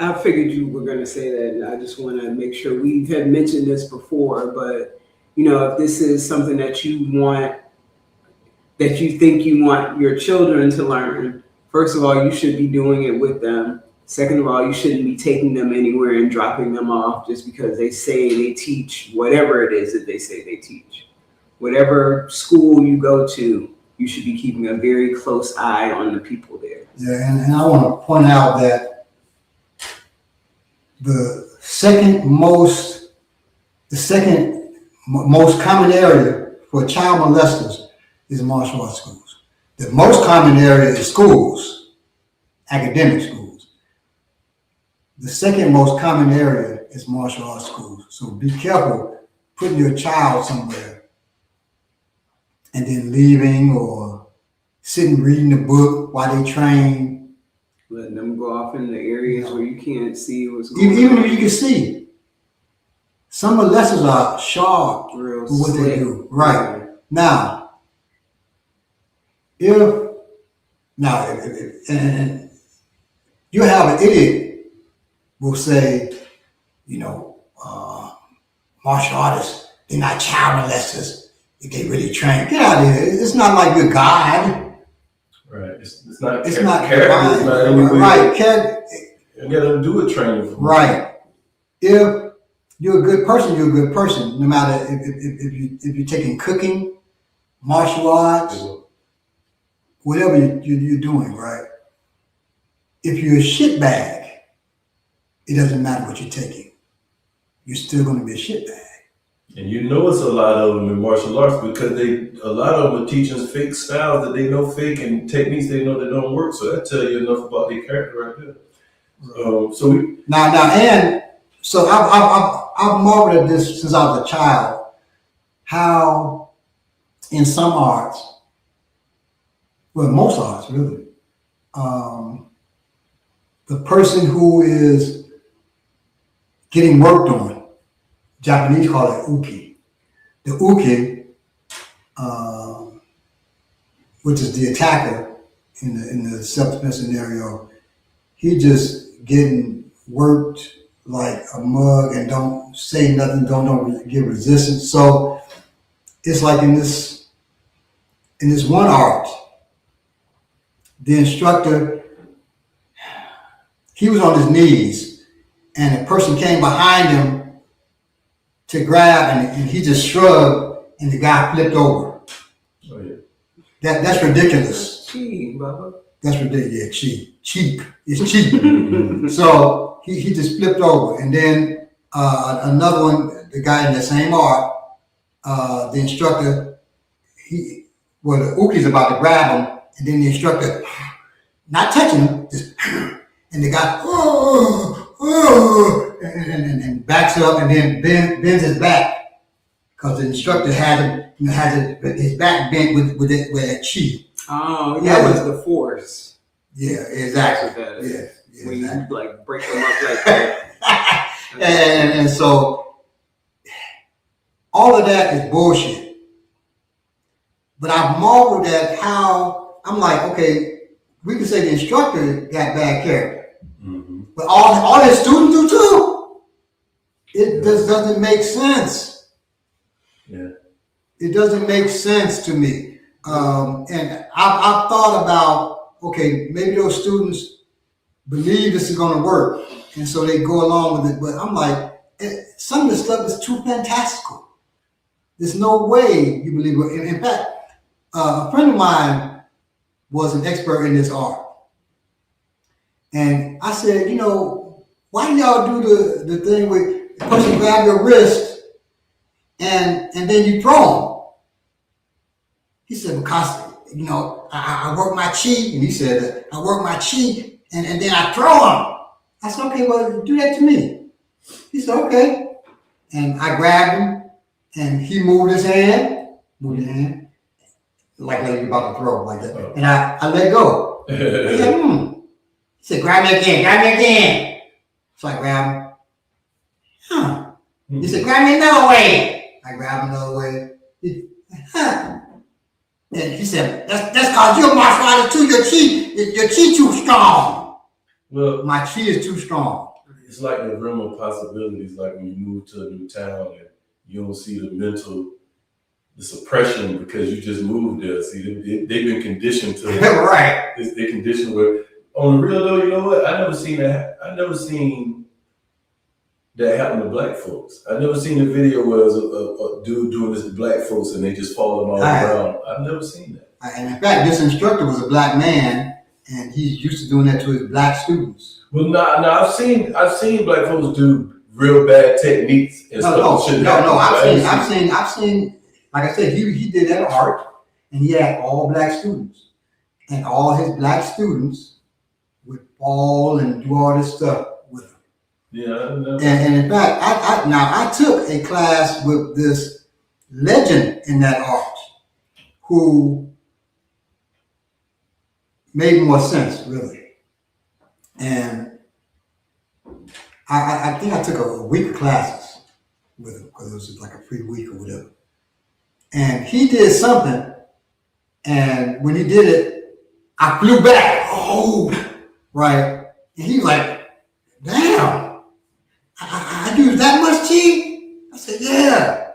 I figured you were going to say that, and I just want to make sure. We had mentioned this before, but if this is something that you think you want your children to learn, first of all, you should be doing it with them. Second of all, you shouldn't be taking them anywhere and dropping them off just because they say they teach whatever it is that they say they teach. Whatever school you go to, you should be keeping a very close eye on the people there. Yeah, and I want to point out that the second most common area for child molesters is martial arts schools. The most common area is schools, academic schools. The second most common area is martial arts schools. So be careful putting your child somewhere and then leaving or sitting reading a book while they train. letting them go off in the areas where you can't see what's going Even on. if you can see, some of the lessons are sharp Real with what they slick. do. Right. Now, if and you have an idiot will say, martial artists, they're not child molesters. If they really train, get out of here. It's not like you're God. Right. It's not. It's not character. It's not anyway. right. Character. It got to do with training. Right. If you're a good person, you're a good person. No matter if you're taking cooking, martial arts, whatever you're doing, right? If you're a shitbag, it doesn't matter what you're taking. You're still going to be a shitbag. And it's a lot of them in martial arts because a lot of them are teaching fake styles that they know fake and techniques they know that don't work. So that tells you enough about their character right there. I've marveled at this since I was a child. How in some arts, well, most arts really, the person who is getting worked on, Japanese call it uki. The uki, which is the attacker in the self-defense scenario, he just getting worked like a mug and don't say nothing, don't give resistance. So it's like in this one art, the instructor, he was on his knees and a person came behind him to grab and he just shrugged and the guy flipped over. Oh yeah. That's ridiculous. That's cheap, Bubba. That's ridiculous. Yeah, cheap. It's cheap. So he just flipped over. And then another one, the guy in the same art, the instructor, the Uki's about to grab him, and then the instructor, not touching him, just, and the guy, and backs up and then bends his back because the instructor has his back bent with that chi. Oh, yeah, that was the force. Yeah, exactly. Yeah, when you like break them up like that. and so all of that is bullshit. But I marveled at how I'm like, okay, we can say the instructor got bad character, but all his students do too. It just doesn't make sense. Yeah, it doesn't make sense to me. And I've thought about, okay, maybe those students believe this is going to work, and so they go along with it. But I'm like, some of the stuff is too fantastical. There's no way you believe it. In fact, a friend of mine was an expert in this art, and I said, why do y'all do the thing where the person grab your wrist and then you throw them? He said, because I work my chi, and he said, I work my chi, and then I throw him. I said, okay, well, do that to me. He said, okay. And I grabbed him, and he moved his hand, like you're about to throw, like that. And I let go. I said, He said, grab me again. So I grabbed him. He said, grab me another way. I grabbed him another way. And he said, that's because you're a martial artist too. Your chi too strong. Well, my chi is too strong. It's like the realm of possibilities, like when you move to a new town and you don't see the suppression because you just moved there. See, they've been conditioned to right. They're conditioned with. On the real though, you know what? I never seen that happen to black folks. I never seen a video where it was a dude doing this to black folks and they just falling all around. I've never seen that. And in fact, this instructor was a black man, and he's used to doing that to his black students. Well, no, I've seen black folks do real bad techniques and stuff. No. I've seen. Like I said, he did that art, and he had all black students, and all his black students would fall and do all this stuff with him. Yeah, and in fact, I took a class with this legend in that art who made more sense, really. And I think I took a week of classes with him because it was like a free week or whatever. And he did something, and when he did it, I flew back. Oh, right. And he was like, damn, I used that much chi? I said, yeah.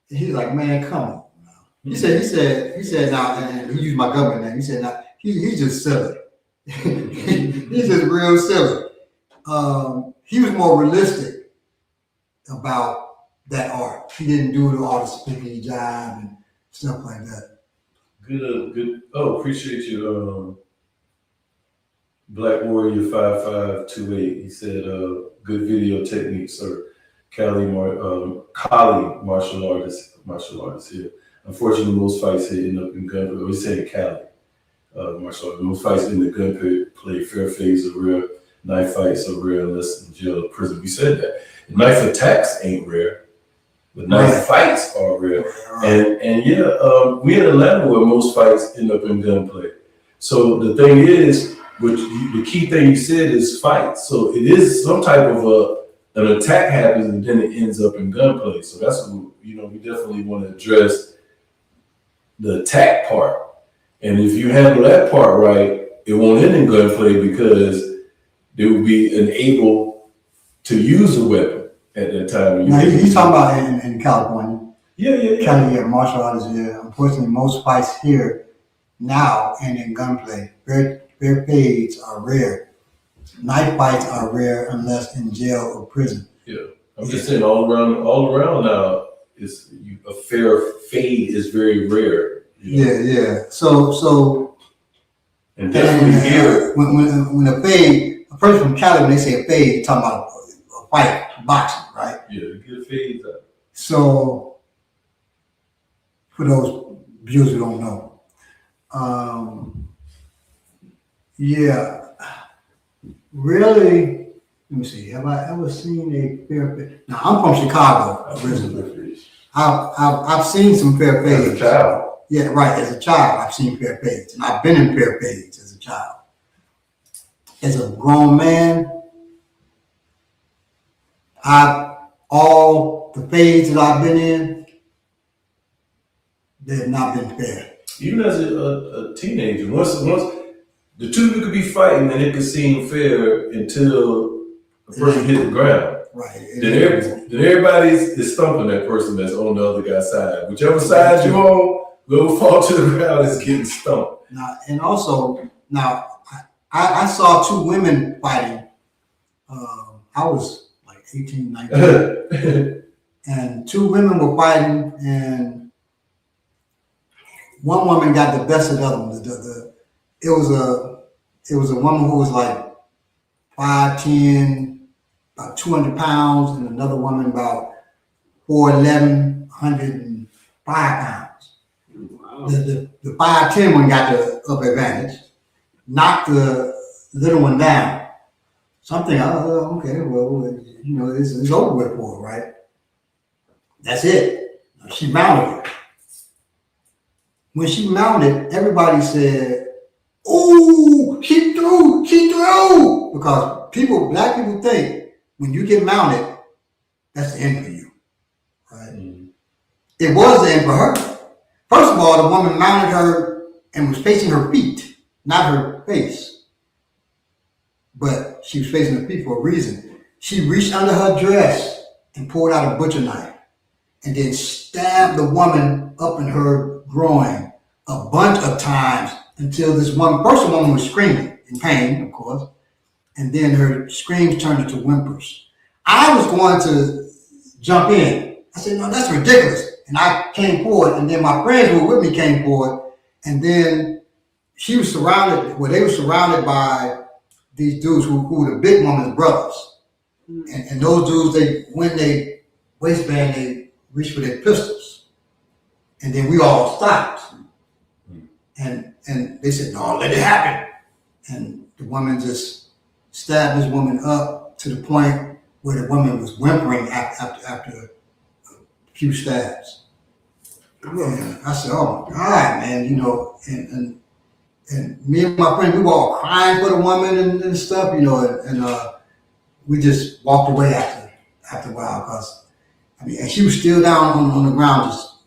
And he was like, man, come on. He said, now, and he used my government name. He said, now, he's just silly. He's just real silly. He was more realistic about that art. He didn't do all the spiggity jive and stuff like that. Good. Oh, appreciate you, Black Warrior 5528. He said, good video technique, sir. Kali martial artist here. Unfortunately, most fights here end up in gunplay. We say Cali martial arts. Most fights in the gunplay, fair fades are rare. Knife fights are rare unless in jail or prison. We said that. Knife attacks ain't rare, but knife fights are rare. And yeah, we in Atlanta where most fights end up in gunplay. So the thing is, the key thing you said is fights. So it is some type of an attack happens and then it ends up in gunplay. So that's what we definitely want to address the attack part. And if you handle that part right, it won't end in gunplay because they will be unable to use a weapon at that time. Now, he's talking about in California. Yeah. Cali, martial artists, yeah. Unfortunately, most fights here now end in gunplay. Fair fades are rare. Knife fights are rare unless in jail or prison. Yeah, I'm just saying all around now, a fair fade is very rare. Yeah. So and definitely here. When a fade, a person from Cali, when they say a fade, they're talking about a fight, boxing, right? Yeah, get fades up. So for those viewers who don't know, really, let me see. Have I ever seen a fair fade? Now I'm from Chicago originally. I've seen some fair fades. As a child. Yeah, right. As a child, I've seen fair fades, and I've been in fair fades as a child. As a grown man, all the fades that I've been in, they have not been fair. Even as a teenager, once the two of you could be fighting and it could seem fair until the person hit the ground. Right. Then everybody is stumping that person that's on the other guy's side. Whichever side you're on, will fall to the ground is getting stumped. Now, and also, I saw two women fighting. I was like 18, 19. And two women were fighting, and one woman got the best of the other one. It was a woman who was like 5'10", about 200 pounds, and another woman about 4'11", 105 pounds. Wow. The 5'10" one got the up advantage, knocked the little one down. Something, okay, well, it's over with for her, right? That's it. She mounted it. When she mounted, everybody said, "Ooh, she threw!" Because black people think when you get mounted, that's the end for you, right? Mm-hmm. It was the end for her. First of all, the woman mounted her and was facing her feet, not her face. But she was facing her feet for a reason. She reached under her dress and pulled out a butcher knife and then stabbed the woman up in her groin a bunch of times until this first woman was screaming in pain, of course, and then her screams turned into whimpers. I was going to jump in. I said, no, that's ridiculous. And I came forward, and then my friends who were with me came forward, and then they were surrounded by these dudes who were the big woman's brothers. And those dudes, when they waistband, they reached for their pistols. And then we all stopped. And they said, no, let it happen. And the woman just stabbed this woman up to the point where the woman was whimpering after a few stabs. And I said, oh my God, man, and And me and my friend, we were all crying for the woman and stuff, and we just walked away after a while because, and she was still down on the ground just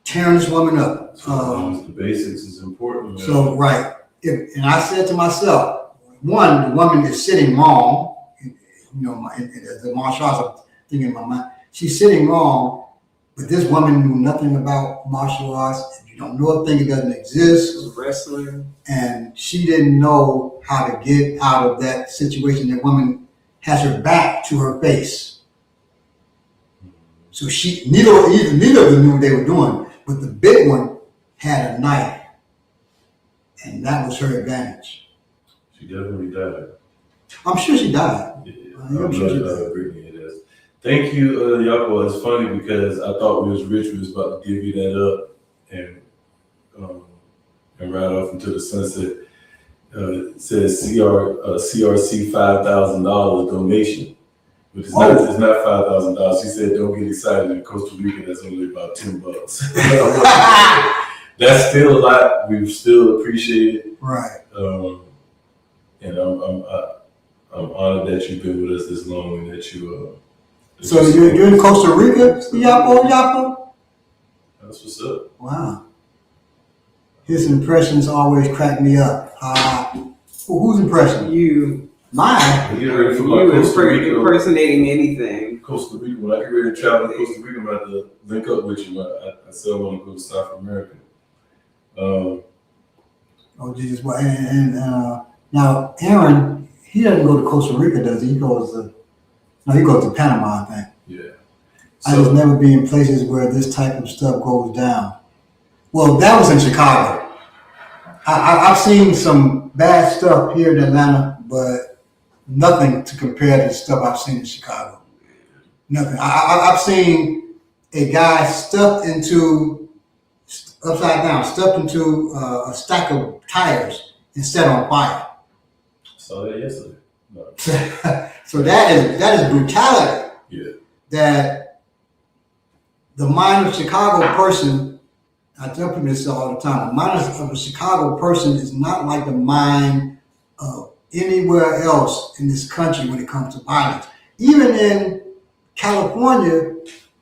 tearing this woman up. The basics is important. Man. So, right. And I said to myself, one, the woman is sitting wrong. The martial arts thing in my mind, she's sitting wrong, but this woman knew nothing about martial arts. If you don't know a thing, it doesn't exist. Wrestling. And she didn't know how to get out of that situation. That woman has her back to her face. So neither of them knew what they were doing, but the big one had a knife, and that was her advantage. She definitely died. I'm sure she died. Yeah, I'm sure she died. Thank you, Yapo. It's funny because I thought we was about to give you that up and ride off into the sunset. It says CRC $5,000 donation. But it's not $5,000. She said, "Don't get excited. In Costa Rica, that's only about $10." That's still a lot. We still appreciate it, right? And I'm honored that you've been with us this long and that you. So you're in Costa Rica, Yapo? That's what's up. Wow. His impressions always crack me up. Whose impression? You. Mine. You impersonating anything. Costa Rica. When I get ready to travel to Costa Rica, I'm about to link up with you. I still want to go to South America. Oh Jesus! Well, and now Aaron, he doesn't go to Costa Rica, does he? He goes to Panama, I think. Yeah. I just never been in places where this type of stuff goes down. Well, that was in Chicago. I've seen some bad stuff here in Atlanta, but nothing to compare to the stuff I've seen in Chicago. Nothing. I've seen a guy upside down, stuffed into a stack of tires and set on fire. Saw that yesterday. No. So that is brutality. Yeah. That the mind of a Chicago person, I tell people this all the time, the mind of a Chicago person is not like the mind of anywhere else in this country when it comes to violence. Even in California,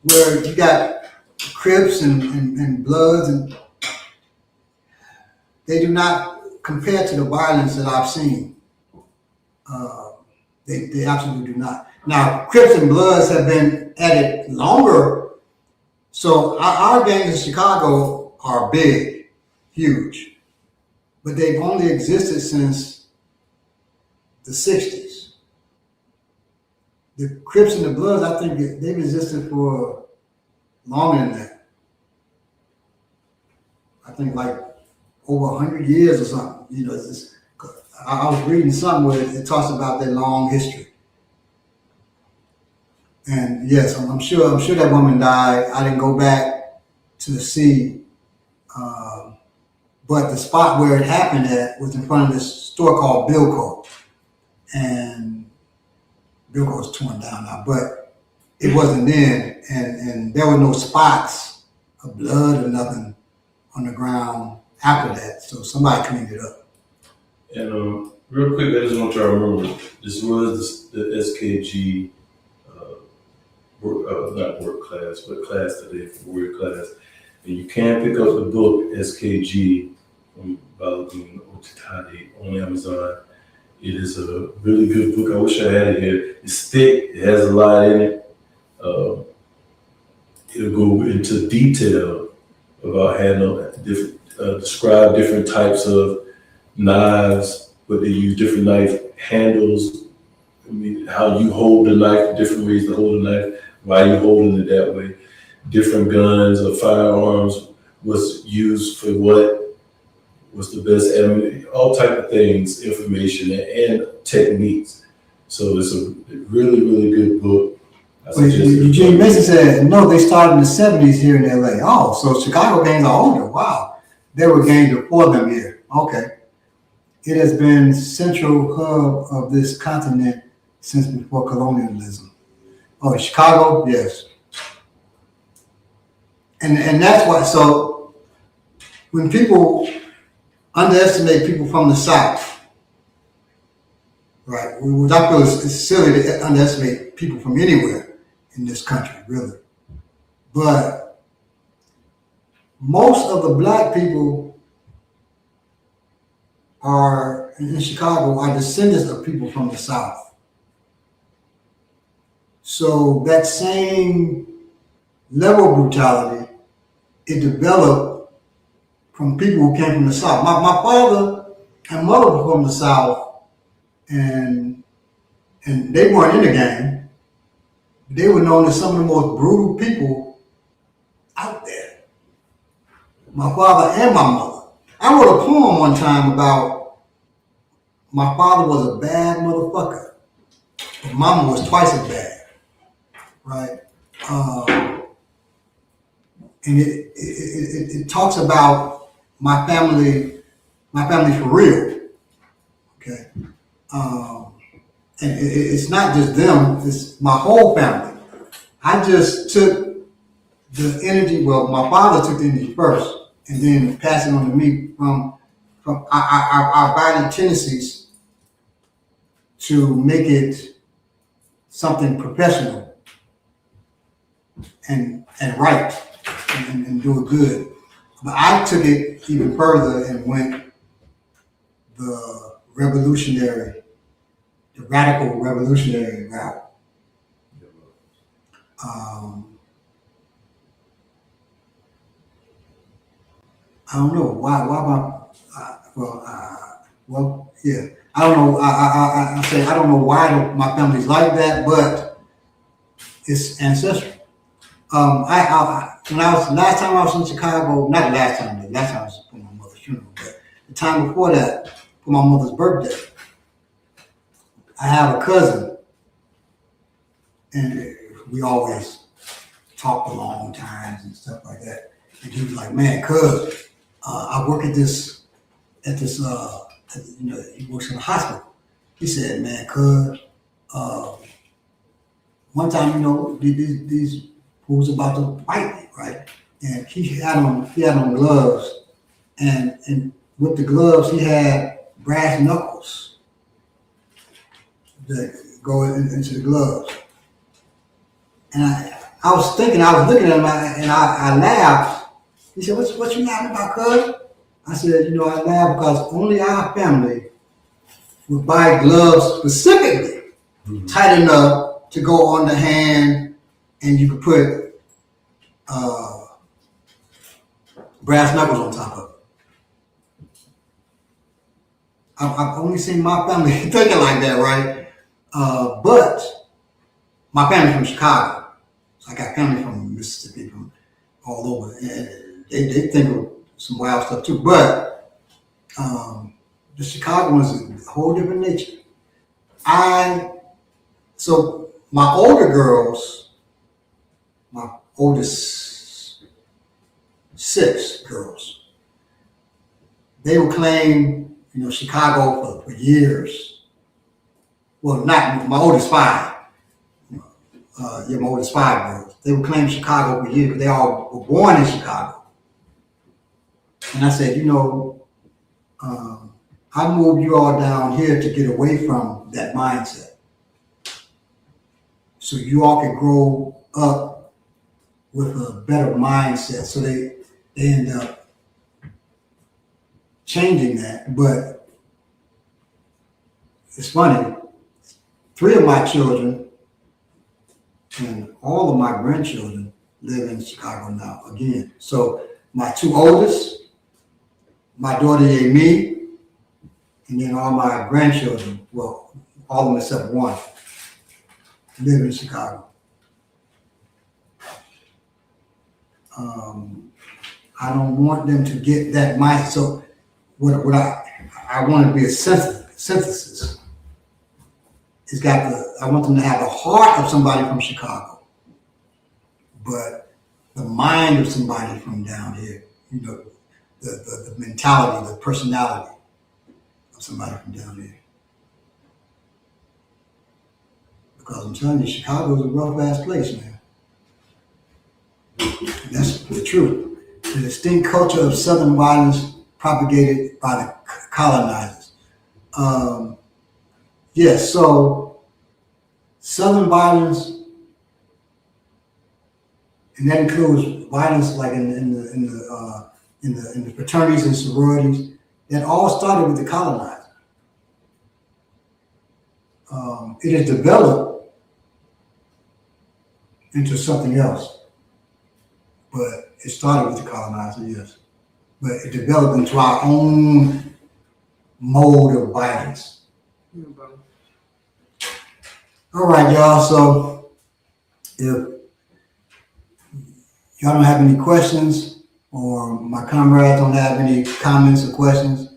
where you got Crips and Bloods, and they do not compare to the violence that I've seen. They absolutely do not. Now, Crips and Bloods have been at it longer, so our gangs in Chicago are big, huge, but they've only existed since the 60s. The Crips and the Bloods, I think they've existed for longer than that. I think like over 100 years or something. I was reading something where it talks about their long history. And yes, I'm sure that woman died. I didn't go back to see, but the spot where it happened at was in front of this store called Bilko. And Bilko is torn down now, but it wasn't then, and there were no spots of blood or nothing on the ground after that, so somebody cleaned it up. And real quick, I just want y'all to remember, this was the SKG, not work class, but class today for warrior class. And you can pick up the book SKG from Balagoon Otitade on Amazon. It is a really good book. I wish I had it here. It's thick. It has a lot in it. It'll go into detail about describe different types of knives, but they use different knife handles. I mean, how you hold the knife, different ways to hold the knife, why you holding it that way, different guns or firearms, what's used for what's the best ammunition, all type of things, information and techniques. So it's a really, really good book. Eugene Mason said, no, they started in the 70s here in LA. Oh, so Chicago gangs are older. Wow. There were gangs before them here. Okay. It has been central hub of this continent since before colonialism. Oh, Chicago? Yes. And that's why, so when people underestimate people from the South. Right? I feel it's silly to underestimate people from anywhere in this country, really. But most of the black people in Chicago are descendants of people from the South. So that same level of brutality, it developed from people who came from the South. My father and mother were from the South, and they weren't in the gang. They were known as some of the most brutal people out there. My father and my mother. I wrote a poem one time about my father was a bad motherfucker, but mama was twice as bad, right? And it talks about my family for real, okay? And it's not just them, it's my whole family. I just took the energy, well, my father took the energy first, and then passed it on to me from our violent tendencies to make it something professional and right and do it good. But I took it even further and went the radical revolutionary route. I don't know why yeah. I don't know. I say I don't know why my family's like that, but it's ancestral. When I was last time I was in Chicago, not the last time I was for my mother's funeral, but the time before that, for my mother's birthday, I have a cousin, and we always talked a long times and stuff like that. And he was like, "Man, cuz, I work at this, he works in a hospital." He said, "Man, cuz, one time, these fools about to fight me, right? And he had on gloves, and with the gloves he had brass knuckles that go into the gloves." And I was looking at him, and I laughed. He said, "What you laughing about, cuz?" I said, "I laugh because only our family would buy gloves specifically tight enough to go on the hand, and you could put brass knuckles on top of it." I've only seen my family thinking like that, right? But my family's from Chicago. So I got family from Mississippi, from all over. And they think of some wild stuff too. But the Chicagoans is a whole different nature. So my older girls, my oldest 6 girls, they would claim, Chicago for years. Well, not my oldest 5. My oldest 5 girls. They would claim Chicago for years because they all were born in Chicago. And I said, I moved you all down here to get away from that mindset, so you all can grow up with a better mindset. So they end up changing that. But it's funny, 3 of my children and all of my grandchildren live in Chicago now again. So my 2 oldest, my daughter Amy, and then all my grandchildren, well, all of them except 1, live in Chicago. I don't want them to get that mindset. So what I want to be a synthesis. I want them to have the heart of somebody from Chicago, but the mind of somebody from down here. The mentality, the personality of somebody from down here. Because I'm telling you, Chicago is a rough ass place, man. And that's the truth. The distinct culture of Southern violence propagated by the colonizers. Yes, so Southern violence, and that includes violence like in the fraternities and sororities, that all started with the colonizer. It has developed into something else, but it started with the colonizer, yes. But it developed into our own mode of violence. All right, y'all. So if y'all don't have any questions, or my comrades don't have any comments or questions,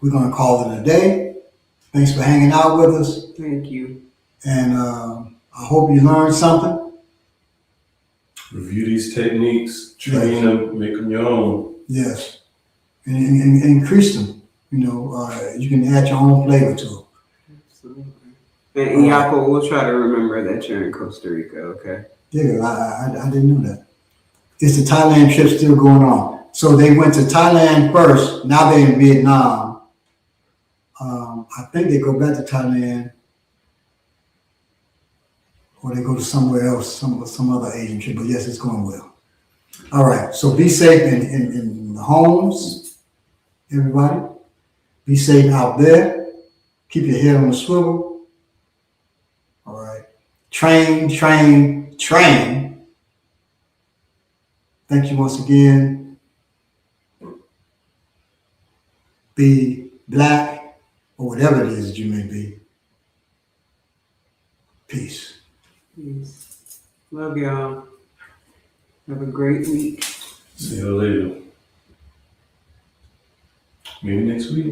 we're gonna call it a day. Thanks for hanging out with us, Thank you. and I hope you learned something. Review these techniques, train them, make them your own. Yes, and increase them. You know, you can add your own flavor to them. Absolutely. And Iapo, we'll try to remember that you're in Costa Rica, okay? Yeah, I didn't know that. Is the Thailand trip still going on? So they went to Thailand first. Now they're in Vietnam. I think they go back to Thailand, or they go to somewhere else, some other Asian trip. But yes, it's going well. All right. So be safe in the homes, everybody. Be safe out there. Keep your head on the swivel. All right. Train, train, train. Thank you once again. Be black or whatever it is that you may be. Peace. Peace. Love y'all. Have a great week. See you later. Maybe next week.